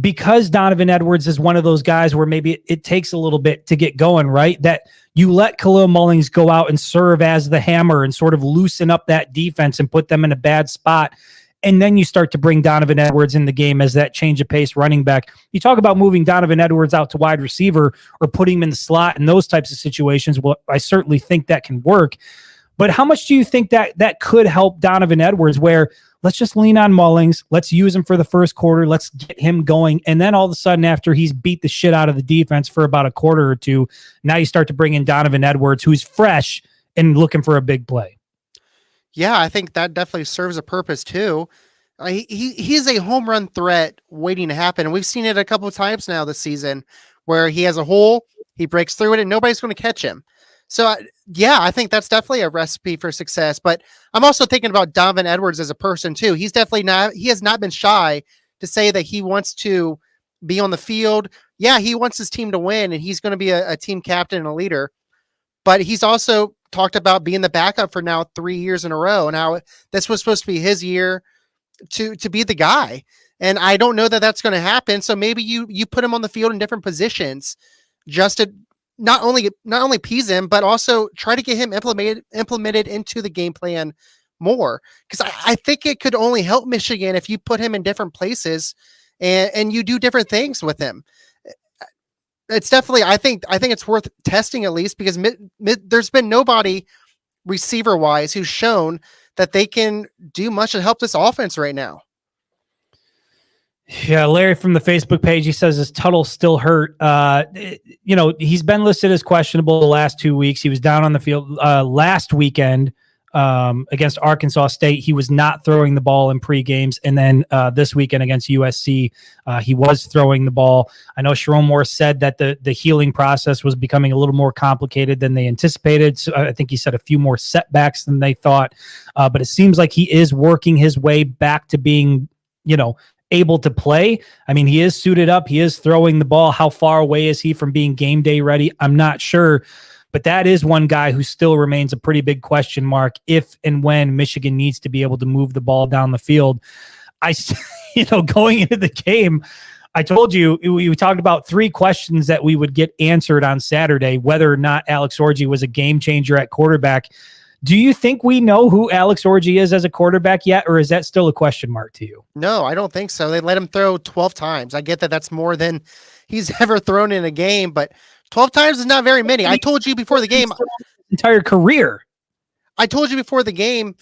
because Donovan Edwards is one of those guys where maybe it takes a little bit to get going, right? That you let Khalil Mullings go out and serve as the hammer and sort of loosen up that defense and put them in a bad spot. And then you start to bring Donovan Edwards in the game as that change of pace running back. You talk about moving Donovan Edwards out to wide receiver or putting him in the slot in those types of situations. Well, I certainly think that can work. But how much do you think that could help Donovan Edwards, where let's just lean on Mullings, let's use him for the first quarter, let's get him going, and then all of a sudden after he's beat the shit out of the defense for about a quarter or two, now you start to bring in Donovan Edwards, who's fresh and looking for a big play. Yeah, I think that definitely serves a purpose too. He's a home run threat waiting to happen. And we've seen it a couple of times now this season where he has a hole, he breaks through it, and nobody's going to catch him. So, yeah, I think that's definitely a recipe for success. But I'm also thinking about Donovan Edwards as a person too. He has not been shy to say that he wants to be on the field. Yeah, he wants his team to win, and he's going to be a team captain and a leader. But he's also talked about being the backup for now 3 years in a row, and how this was supposed to be his year to be the guy. And I don't know that that's going to happen. So maybe you put him on the field in different positions just to not only appease him, but also try to get him implemented into the game plan more. Because I think it could only help Michigan if you put him in different places and you do different things with him. It's definitely, I think it's worth testing at least, because there's been nobody receiver wise who's shown that they can do much to help this offense right now. Yeah, Larry from the Facebook page, he says his Tuttle's still hurt. He's been listed as questionable the last 2 weeks. He was down on the field last weekend against Arkansas State. He was not throwing the ball in pre-games. And then this weekend against USC, he was throwing the ball. I know Sharon Moore said that the healing process was becoming a little more complicated than they anticipated. So I think he said a few more setbacks than they thought. But it seems like he is working his way back to being, able to play. I mean, he is suited up. He is throwing the ball. How far away is he from being game day ready? I'm not sure. But that is one guy who still remains a pretty big question mark if and when Michigan needs to be able to move the ball down the field. Going into the game, I told you, we talked about 3 questions that we would get answered on Saturday, whether or not Alex Orji was a game changer at quarterback. Do you think we know who Alex Orji is as a quarterback yet, or is that still a question mark to you? No, I don't think so. They let him throw 12 times. I get that that's more than he's ever thrown in a game, but 12 times is not very many. I told you before the game. Entire career. I told you before the game,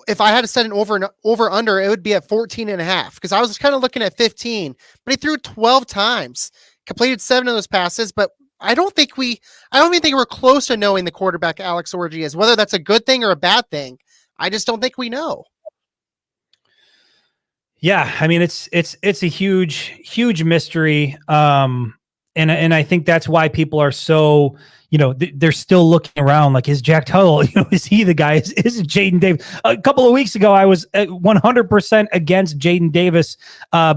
if I had to set an over under, it would be at 14.5 because I was kind of looking at 15, but he threw 12 times, completed 7 of those passes, but I don't even think we're close to knowing the quarterback Alex Orji is, whether that's a good thing or a bad thing. I just don't think we know. Yeah. I mean, it's a huge mystery. And I think that's why people are so, they're still looking around like, is Jack Tuttle, is he the guy? Is it Jaden Davis? A couple of weeks ago, I was 100% against Jaden Davis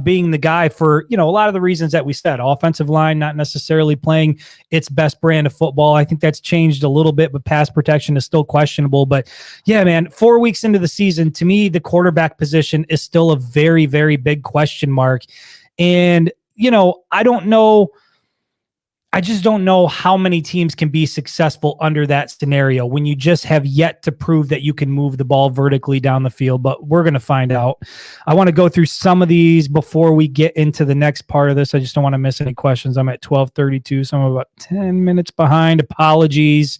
being the guy for, a lot of the reasons that we said. Offensive line not necessarily playing its best brand of football. I think that's changed a little bit, but pass protection is still questionable. But yeah, man, 4 weeks into the season, to me, the quarterback position is still a very, very big question mark. And, I just don't know how many teams can be successful under that scenario when you just have yet to prove that you can move the ball vertically down the field, but we're going to find out. I want to go through some of these before we get into the next part of this. I just don't want to miss any questions. I'm at 12:32, so I'm about 10 minutes behind. Apologies.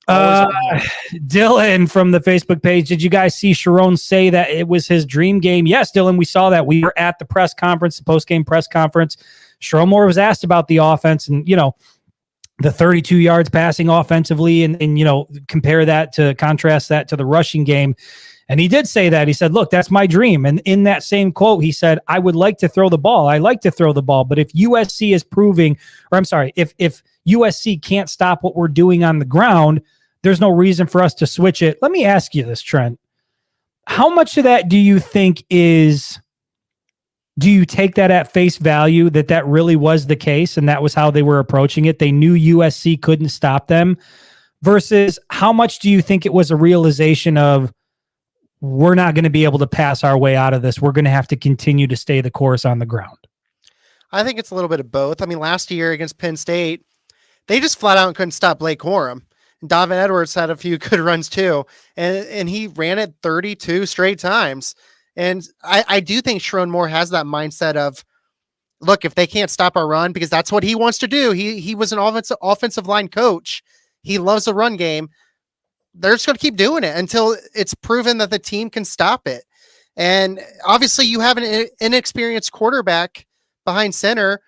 Dylan from the Facebook page, did you guys see Sharon say that it was his dream game? Yes, Dylan, we saw that. We were at the press conference, the post-game press conference. Sharon Moore was asked about the offense and, the 32 yards passing offensively and contrast that to the rushing game. And he did say that. He said, look, that's my dream. And in that same quote, he said, I would like to throw the ball. I like to throw the ball. But if USC is if USC can't stop what we're doing on the ground, there's no reason for us to switch it. Let me ask you this, Trent. How much of that do you think do you take that at face value that really was the case and that was how they were approaching it? They knew USC couldn't stop them versus how much do you think it was a realization of we're not going to be able to pass our way out of this. We're going to have to continue to stay the course on the ground. I think it's a little bit of both. I mean, last year against Penn State, they just flat out couldn't stop Blake Corum. Donovan Edwards had a few good runs too. And he ran it 32 straight times. And I do think Sharon Moore has that mindset of, look, if they can't stop our run, because that's what he wants to do. He was an offensive line coach. He loves the run game. They're just going to keep doing it until it's proven that the team can stop it. And obviously you have an inexperienced quarterback behind center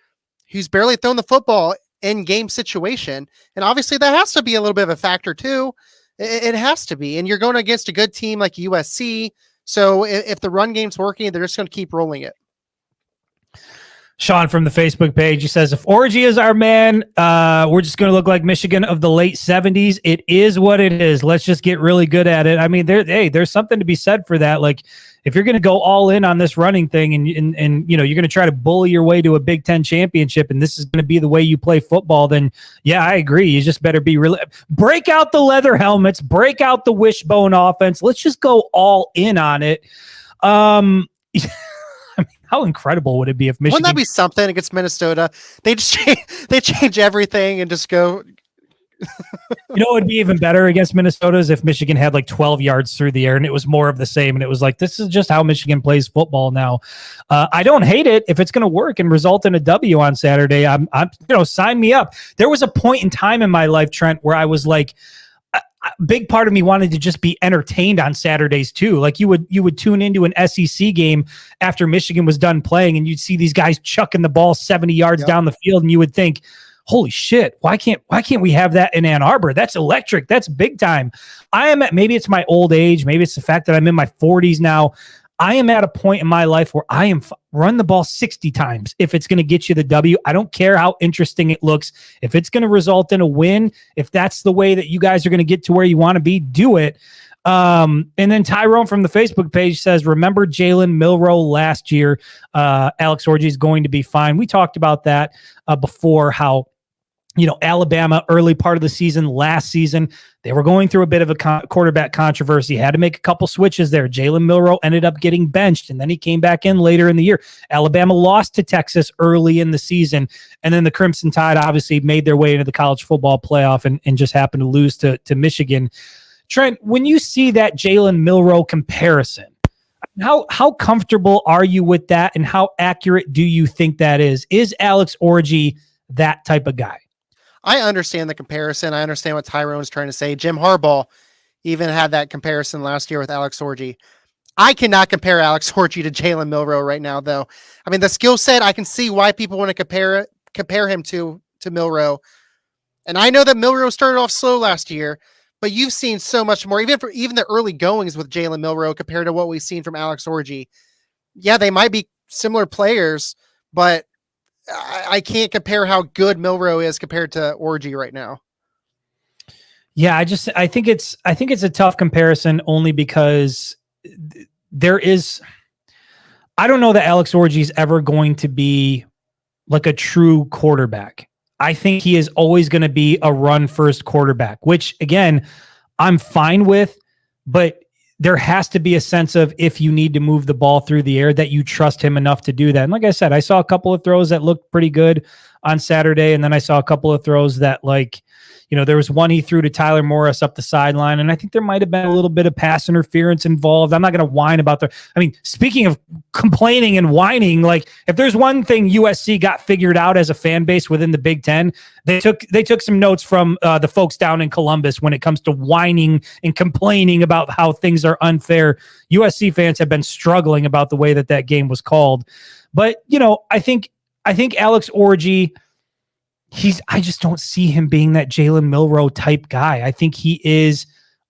who's barely thrown the football in game situation. And obviously that has to be a little bit of a factor too. It has to be. And you're going against a good team like USC. So if the run game's working, they're just going to keep rolling it. Sean from the Facebook page, he says, if Orji is our man, we're just going to look like Michigan of the late 70s. It is what it is. Let's just get really good at it. I mean, there's something to be said for that. Like, if you're going to go all in on this running thing and you're going to try to bully your way to a Big Ten championship and this is going to be the way you play football, then yeah, I agree. You just better be really break out the leather helmets, break out the wishbone offense. Let's just go all in on it. I mean, how incredible would it be if Michigan? Wouldn't that be something against Minnesota? They just change everything and just go. It would be even better against Minnesota is if Michigan had like 12 yards through the air and it was more of the same. And it was like, this is just how Michigan plays football now. I don't hate it if it's going to work and result in a W on Saturday. I'm sign me up. There was a point in time in my life, Trent, where I was like, big part of me wanted to just be entertained on Saturdays too. Like you would tune into an SEC game after Michigan was done playing, and you'd see these guys chucking the ball 70 yards down the field, and you would think, holy shit, why can't we have that in Ann Arbor? That's electric. That's big time. Maybe it's my old age. Maybe it's the fact that I'm in my 40s now. I am at a point in my life where I am run the ball 60 times. If it's going to get you the W, I don't care how interesting it looks. If it's going to result in a win, if that's the way that you guys are going to get to where you want to be, do it. And then Tyrone from the Facebook page says, remember Jalen Milroe last year? Alex Orji is going to be fine. We talked about that before, how Alabama early part of the season, last season, they were going through a bit of a quarterback controversy, had to make a couple switches there. Jalen Milroe ended up getting benched, and then he came back in later in the year. Alabama lost to Texas early in the season, and then the Crimson Tide obviously made their way into the college football playoff and just happened to lose to Michigan. Trent, when you see that Jalen Milroe comparison, how comfortable are you with that, and how accurate do you think that is? Is Alex Orji that type of guy? I understand the comparison. I understand what Tyrone's trying to say. Jim Harbaugh even had that comparison last year with Alex Orji. I cannot compare Alex Orji to Jalen Milroe right now, though. I mean, the skill set, I can see why people want to compare him to Milroe. And I know that Milroe started off slow last year, but you've seen so much more, even the early goings with Jalen Milroe compared to what we've seen from Alex Orji. Yeah, they might be similar players, but I can't compare how good Milroe is compared to Orji right now. Yeah, I think it's a tough comparison, only because I don't know that Alex Orji is ever going to be like a true quarterback. I think he is always going to be a run first quarterback, which again, I'm fine with, but there has to be a sense of, if you need to move the ball through the air, that you trust him enough to do that. And like I said, I saw a couple of throws that looked pretty good on Saturday. And then I saw a couple of throws that, like, there was one he threw to Tyler Morris up the sideline, and I think there might have been a little bit of pass interference involved. I'm not going to whine about speaking of complaining and whining, like, if there's one thing USC got figured out as a fan base within the Big Ten, they took some notes from the folks down in Columbus when it comes to whining and complaining about how things are unfair. USC fans have been struggling about the way that game was called. But, I think Alex Orji, I just don't see him being that Jalen Milroe type guy. I think he is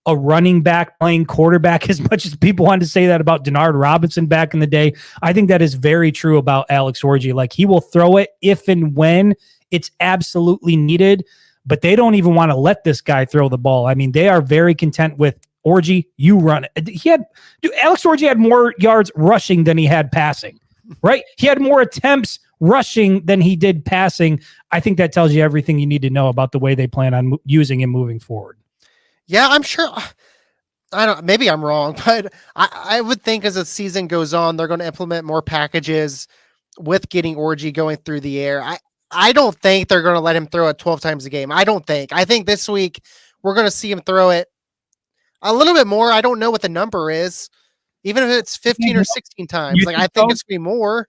a running back playing quarterback, as much as people wanted to say that about Denard Robinson back in the day. I think that is very true about Alex Orji. Like, he will throw it if and when it's absolutely needed, but they don't even want to let this guy throw the ball. I mean, they are very content with Orji. You run it. Alex Orji had more yards rushing than he had passing, right? He had more attempts rushing than he did passing. I think that tells you everything you need to know about the way they plan on using him moving forward. Yeah, I'm sure. Maybe I'm wrong, but I would think as the season goes on, they're going to implement more packages with getting Orji going through the air. I don't think they're going to let him throw it 12 times a game. I think this week we're going to see him throw it a little bit more. I don't know what the number is, even if it's 15 or 16 times. I think it's going to be more.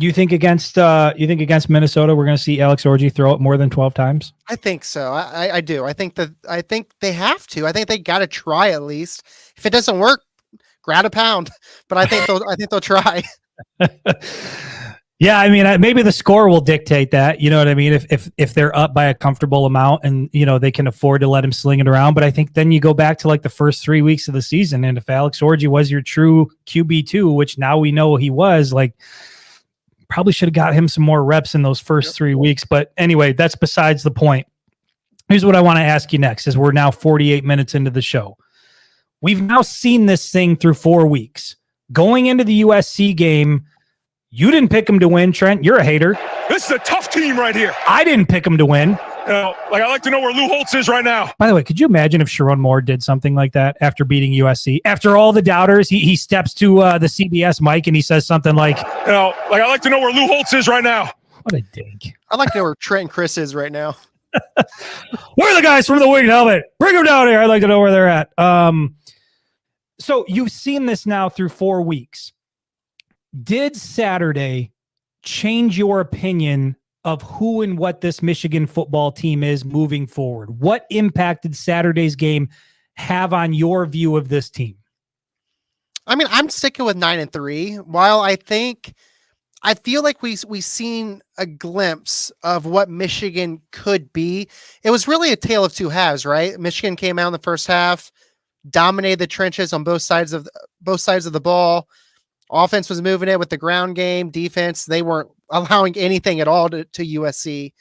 You think against Minnesota, we're going to see Alex Orji throw it more than 12 times? I think so. I do. I think they have to. I think they got to try at least. If it doesn't work, grab a pound. But I think they'll try. Yeah, I mean, maybe the score will dictate that. You know what I mean? If they're up by a comfortable amount and they can afford to let him sling it around. But I think then you go back to like the first 3 weeks of the season, and if Alex Orji was your true QB2, which now we know he was, like, probably should have got him some more reps in those first 3 weeks. But anyway, that's besides the point. Here's what I want to ask you next, as we're now 48 minutes into the show. We've now seen this thing through 4 weeks. Going into the USC game, you didn't pick him to win, Trent. You're a hater. This is a tough team right here. I didn't pick him to win. I'd like to know where Lou Holtz is right now. By the way, could you imagine if Sharon Moore did something like that after beating USC? After all the doubters, he steps to the CBS mic and he says something like, I'd like to know where Lou Holtz is right now. What a dink. I'd like to know where Trent and Chris is right now. Where are the guys from the winged helmet? Bring them down here. I'd like to know where they're at. So you've seen this now through 4 weeks. Did Saturday change your opinion of who and what this Michigan football team is moving forward. What impact did Saturday's game have on your view of this team? I mean, I'm sticking with 9-3. While I feel like we've seen a glimpse of what Michigan could be. It was really a tale of two halves, right? Michigan came out in the first half, dominated the trenches on both sides of the ball. Offense was moving it with the ground game. Defense, they weren't allowing anything at all to USC.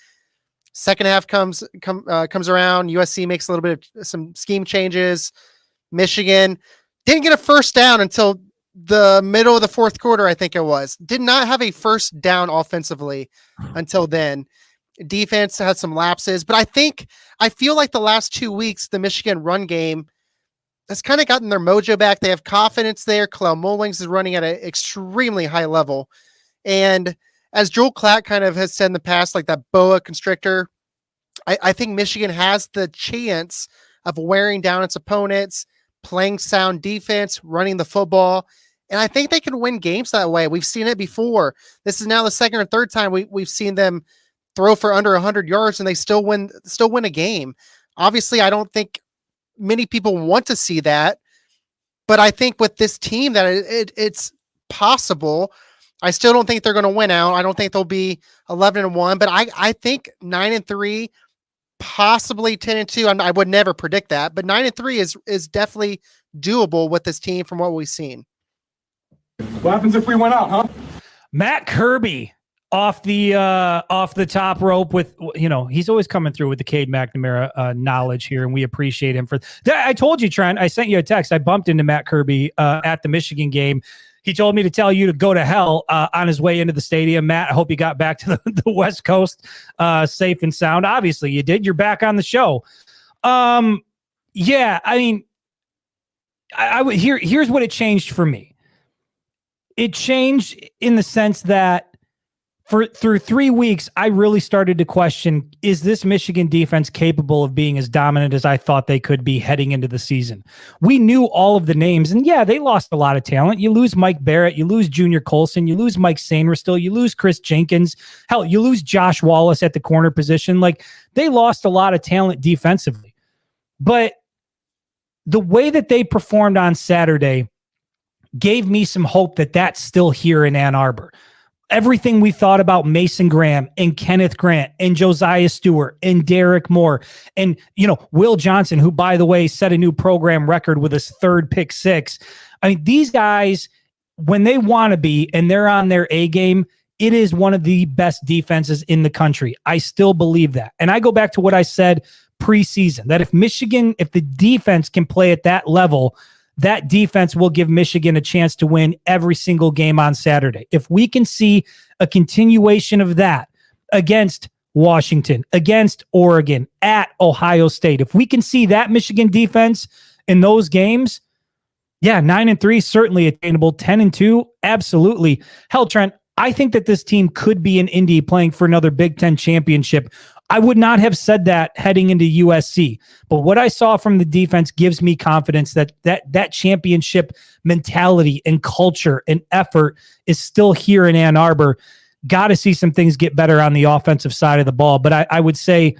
Second half comes around. USC makes a little bit of some scheme changes. Michigan didn't get a first down until the middle of the fourth quarter, I think it was. Did not have a first down offensively until then. Defense had some lapses, but I feel like the last 2 weeks, the Michigan run game has kind of gotten their mojo back. They have confidence there. Khalil Mullings is running at an extremely high level. And as Joel Klatt kind of has said in the past, like that boa constrictor, I think Michigan has the chance of wearing down its opponents, playing sound defense, running the football. And I think they can win games that way. We've seen it before. This is now the second or third time we've seen them throw for under 100 yards and they still win a game. Obviously, I don't think many people want to see that, but I think with this team that it's possible. I still don't think they're going to win out. I don't think they'll be 11-1, but I think 9-3, possibly 10-2. I would never predict that, but 9-3 is definitely doable with this team from what we've seen. What happens if we went out, huh? Matt Kirby off the top rope with, he's always coming through with the Cade McNamara knowledge here, and we appreciate him for that. I told you, Trent, I sent you a text. I bumped into Matt Kirby at the Michigan game. He told me to tell you to go to hell on his way into the stadium. Matt, I hope you got back to the West Coast safe and sound. Obviously, you did. You're back on the show. Yeah, I mean, here's what it changed for me. It changed in the sense that through 3 weeks, I really started to question, is this Michigan defense capable of being as dominant as I thought they could be heading into the season? We knew all of the names, and yeah, they lost a lot of talent. You lose Mike Barrett, you lose Junior Colson, you lose Mike Sainristil, you lose Chris Jenkins. Hell, you lose Josh Wallace at the corner position. Like, they lost a lot of talent defensively. But the way that they performed on Saturday gave me some hope that that's still here in Ann Arbor. Everything we thought about Mason Graham and Kenneth Grant and Josiah Stewart and Derek Moore and, Will Johnson, who, by the way, set a new program record with his third pick six. I mean, these guys, when they want to be and they're on their A game, it is one of the best defenses in the country. I still believe that. And I go back to what I said preseason, that if the defense can play at that level, that defense will give Michigan a chance to win every single game on Saturday. If we can see a continuation of that against Washington, against Oregon, at Ohio State, if we can see that Michigan defense in those games, yeah, 9-3, certainly attainable. 10-2, absolutely. Hell, Trent, I think that this team could be in Indy playing for another Big Ten championship. I would not have said that heading into USC, but what I saw from the defense gives me confidence that championship mentality and culture and effort is still here in Ann Arbor. Got to see some things get better on the offensive side of the ball, but I would say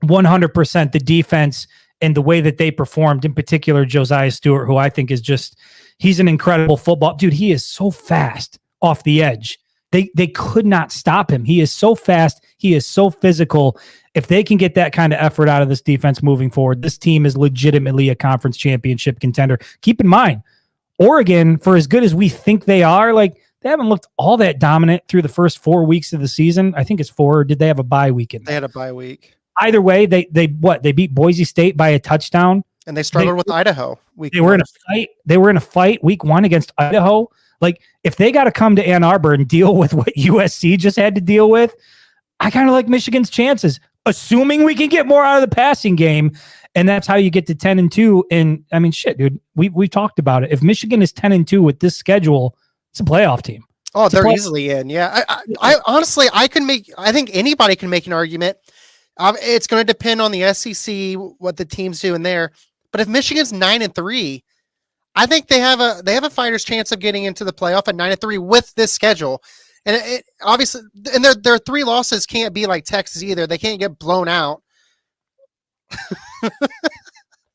100% the defense and the way that they performed, in particular Josiah Stewart, who I think is he's an incredible football dude. He is so fast off the edge. They could not stop him. He is so fast. He is so physical. If they can get that kind of effort out of this defense moving forward, this team is legitimately a conference championship contender. Keep in mind, Oregon, for as good as we think they are, like, they haven't looked all that dominant through the first 4 weeks of the season. I think it's 4. Or did they have a bye week in there? They had a bye week. Either way, they beat Boise State by a touchdown. And they struggled with Idaho. They were in a fight. They were in a fight week 1 against Idaho. Like, if they got to come to Ann Arbor and deal with what USC just had to deal with, I kind of like Michigan's chances, assuming we can get more out of the passing game. And that's how you get to 10-2. And I mean, shit, dude, we've talked about it. If Michigan is 10-2 with this schedule, it's a playoff team. Oh, they're easily in. Yeah. I honestly, I think anybody can make an argument. It's going to depend on the SEC, what the team's doing there. But if Michigan's 9-3, I think they have a fighter's chance of getting into the playoff at 9-3 with this schedule. And it obviously, and their 3 losses can't be like Texas either. They can't get blown out.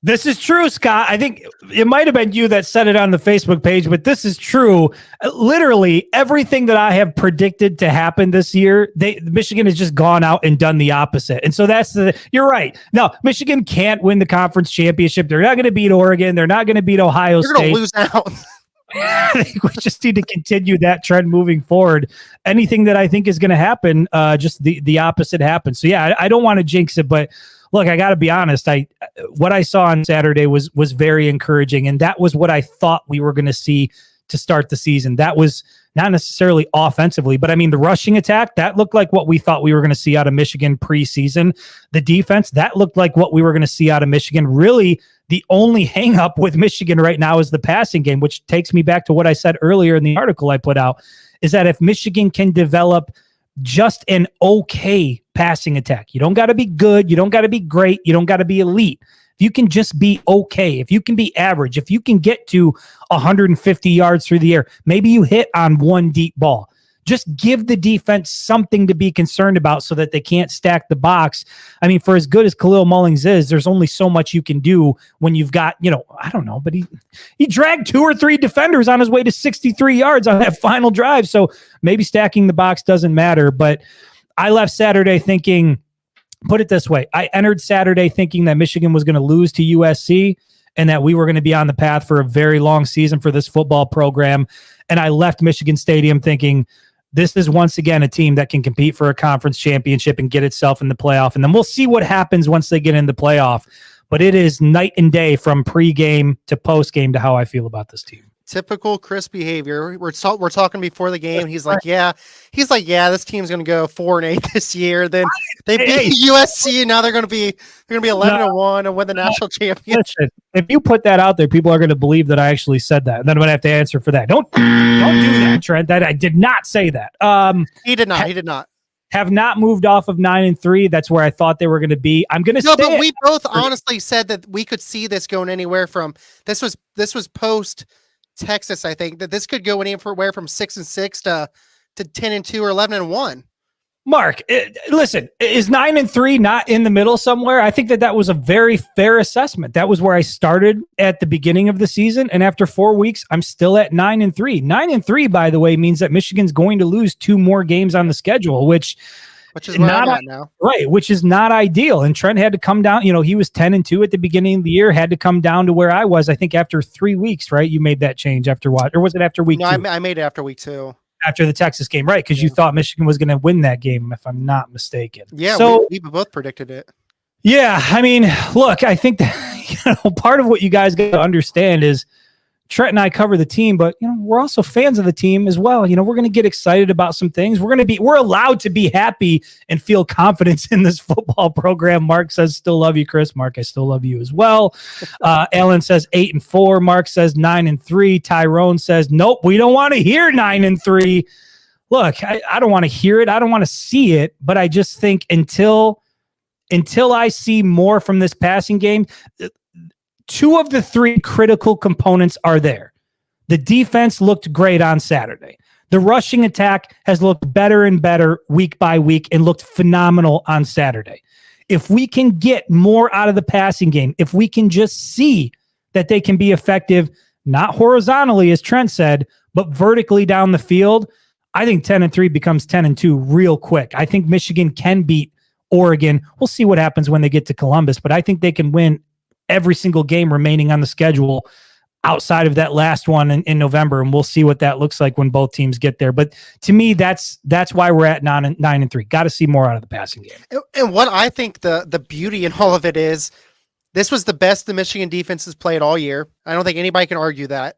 This is true, Scott. I think it might have been you that said it on the Facebook page, but this is true. Literally everything that I have predicted to happen this year, Michigan has just gone out and done the opposite. And so you're right. No, Michigan can't win the conference championship. They're not going to beat Oregon. They're not going to beat Ohio You're going State. to lose out. I think we just need to continue that trend moving forward. Anything that I think is going to happen, just the opposite happens. So yeah, I don't want to jinx it, but look, I got to be honest. What I saw on Saturday was very encouraging, and that was what I thought we were going to see to start the season. That was not necessarily offensively, but I mean the rushing attack, that looked like what we thought we were going to see out of Michigan preseason. The defense, that looked like what we were going to see out of Michigan. Really, the only hang up with Michigan right now is the passing game, which takes me back to what I said earlier in the article I put out, is that if Michigan can develop just an okay passing attack, you don't got to be good, you don't got to be great, you don't got to be elite. If you can just be okay, if you can be average, if you can get to 150 yards through the air, maybe you hit on one deep ball. Just give the defense something to be concerned about so that they can't stack the box. I mean, for as good as Khalil Mullings is, there's only so much you can do when you've got, I don't know, but he dragged 2 or 3 defenders on his way to 63 yards on that final drive. So maybe stacking the box doesn't matter. But I left Saturday thinking, put it this way, I entered Saturday thinking that Michigan was going to lose to USC and that we were going to be on the path for a very long season for this football program. And I left Michigan Stadium thinking, this is once again a team that can compete for a conference championship and get itself in the playoff. And then we'll see what happens once they get in the playoff. But it is night and day from pregame to postgame to how I feel about this team. Typical Chris behavior. We're talking before the game. He's like, yeah, this team's going to go 4-8 this year. Then they beat USC, and now they're going to be 11-1 and win the national championship. Listen, if you put that out there, people are going to believe that I actually said that, and then I'm going to have to answer for that. Don't do that, Trent. That I did not say that. He did not. Have not moved off of 9-3. That's where I thought they were going to be. I'm going to no, but we both honestly said that we could see this going anywhere from this was post Texas. I think that this could go anywhere from 6-6 to 10-2 or 11-1. Mark, listen, is 9-3 not in the middle somewhere? I think that was a very fair assessment. That was where I started at the beginning of the season. And after 4 weeks, I'm still at 9-3. 9-3, by the way, means that Michigan's going to lose 2 more games on the schedule, which is where I'm at now. Right, which is not ideal. And Trent had to come down. He was 10-2 at the beginning of the year, had to come down to where I was, I think, after 3 weeks, right? You made that change after what? Or was it after week 2? I made it after week 2. After the Texas game, right? Because you thought Michigan was going to win that game, if I'm not mistaken. Yeah, so we both predicted it. Yeah, I mean, look, I think that part of what you guys got to understand is Trent and I cover the team, but we're also fans of the team as well. We're going to get excited about some things. We're allowed to be happy and feel confidence in this football program. Mark says, still love you, Chris. Mark, I still love you as well. Alan says 8-4. Mark says 9-3. Tyrone says, nope, we don't want to hear 9-3. Look, I don't want to hear it. I don't want to see it, but I just think until I see more from this passing game, 2 of the 3 critical components are there. The defense looked great on Saturday. The rushing attack has looked better and better week by week and looked phenomenal on Saturday. If we can get more out of the passing game, if we can just see that they can be effective, not horizontally, as Trent said, but vertically down the field, I think 10-3 becomes 10-2 real quick. I think Michigan can beat Oregon. We'll see what happens when they get to Columbus, but I think they can win every single game remaining on the schedule outside of that last one in November. And we'll see what that looks like when both teams get there. But to me, that's why we're at 9-3. Got to see more out of the passing game. And what I think the beauty in all of it is, this was the best the Michigan defense has played all year. I don't think anybody can argue that.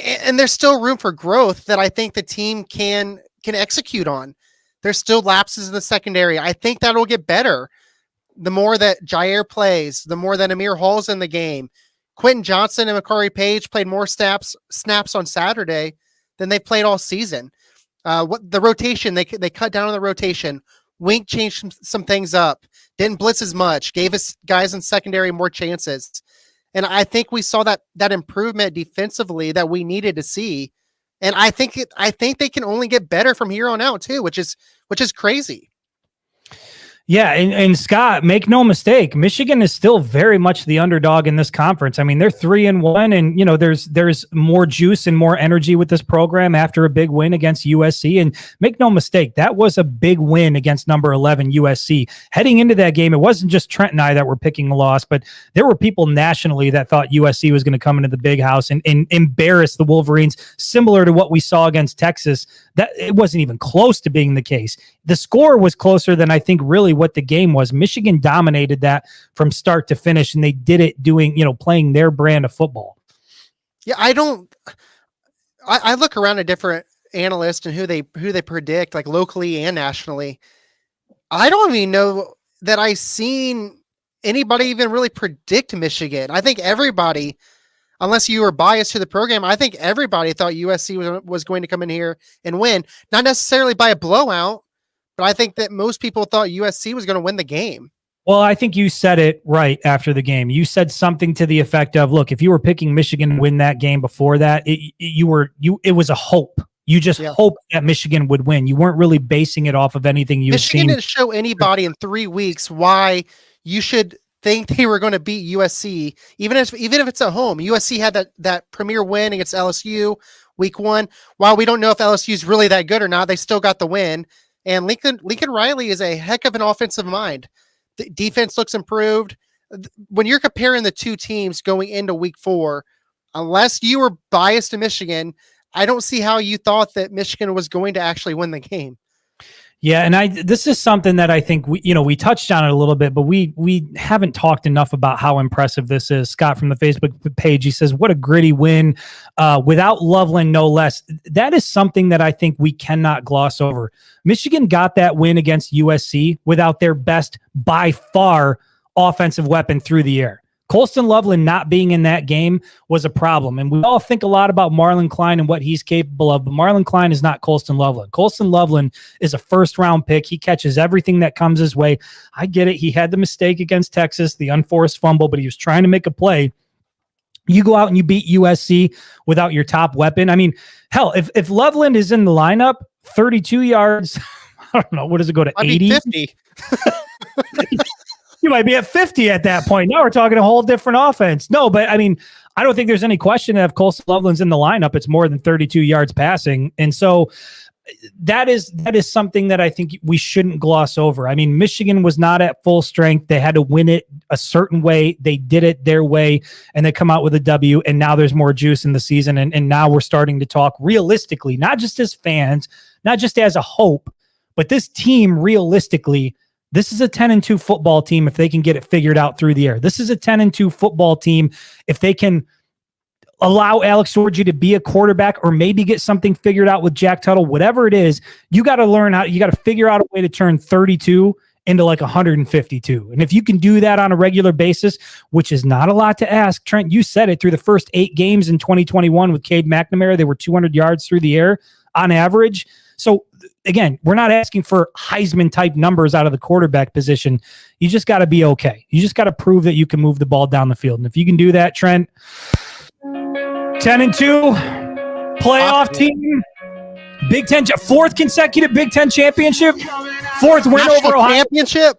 And there's still room for growth that I think the team can execute on. There's still lapses in the secondary. I think that'll get better. The more that Jair plays, the more that Amir Hall's in the game. Quentin Johnson and Makari Page played more snaps on Saturday than they played all season. What the rotation, they cut down on the rotation. Wink changed some things up. Didn't blitz as much. Gave us guys in secondary more chances. And I think we saw that improvement defensively that we needed to see. And I think they can only get better from here on out too, which is crazy. Yeah, and Scott, make no mistake, Michigan is still very much the underdog in this conference. I mean, they're 3-1, and you know, there's more juice and more energy with this program after a big win against USC. And make no mistake, that was a big win against number 11 USC. Heading into that game, it wasn't just Trent and I that were picking a loss, but there were people nationally that thought USC was going to come into the big house and embarrass the Wolverines, similar to what we saw against Texas. That it wasn't even close to being the case. The score was closer than I think really what the game was. Michigan dominated that from start to finish, and they did it playing their brand of football. Yeah, I look around at different analysts and who they predict, like locally and nationally. I don't even know that I've seen anybody even really predict Michigan. I think everybody, unless you were biased to the program, I think everybody thought USC was going to come in here and win, not necessarily by a blowout, but I think that most people thought USC was going to win the game. Well, I think you said it right after the game. You said something to the effect of, look, if you were picking Michigan to win that game before that, it was a hope. You just hoped that Michigan would win. You weren't really basing it off of anything you've seen. Michigan didn't show anybody in 3 weeks why you should think they were going to beat USC, even if it's at home. USC had that premier win against LSU week 1. While we don't know if LSU is really that good or not, they still got the win. And Lincoln Riley is a heck of an offensive mind. The defense looks improved. When you're comparing the two teams going into week 4, unless you were biased to Michigan, I don't see how you thought that Michigan was going to actually win the game. Yeah, and this is something that I think we touched on it a little bit, but we haven't talked enough about how impressive this is. Scott from the Facebook page, he says, "What a gritty win without Loveland, no less." That is something that I think we cannot gloss over. Michigan got that win against USC without their best, by far, offensive weapon through the air. Colston Loveland not being in that game was a problem. And we all think a lot about Marlon Klein and what he's capable of, but Marlon Klein is not Colston Loveland. Colston Loveland is a first-round pick. He catches everything that comes his way. I get it. He had the mistake against Texas, the unforced fumble, but he was trying to make a play. You go out and you beat USC without your top weapon. I mean, hell, if Loveland is in the lineup, 32 yards, I don't know, what does it go to, 80? 50. You might be at 50 at that point. Now we're talking a whole different offense. No, but I mean, I don't think there's any question that if Colston Loveland's in the lineup, it's more than 32 yards passing. And so that is something that I think we shouldn't gloss over. I mean, Michigan was not at full strength. They had to win it a certain way. They did it their way, and they come out with a W, and now there's more juice in the season. And now we're starting to talk realistically, not just as fans, not just as a hope, but this team realistically. This is a 10-2 football team if they can get it figured out through the air. This is a 10-2 football team if they can allow Alex Orji to be a quarterback or maybe get something figured out with Jack Tuttle. Whatever it is, you got to figure out a way to turn 32 into like 152. And if you can do that on a regular basis, which is not a lot to ask, Trent, you said it, through the first 8 games in 2021 with Cade McNamara, they were 200 yards through the air on average. So again, we're not asking for Heisman type numbers out of the quarterback position. You just got to be okay. You just got to prove that you can move the ball down the field. And if you can do that, Trent, 10-2 playoff team, Big Ten, 4th consecutive Big Ten championship, 4th win over Ohio. Championship.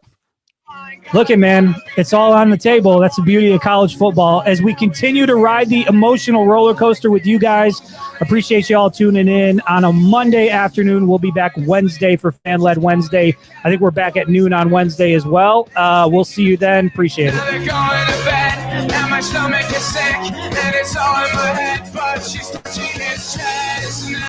Look at, man, it's all on the table. That's the beauty of college football. As we continue to ride the emotional roller coaster with you guys, appreciate you all tuning in on a Monday afternoon. We'll be back Wednesday for Fan-Led Wednesday. I think we're back at noon on Wednesday as well. We'll see you then. Appreciate it. My stomach is sick and it's all in my head, but she's touching his chest.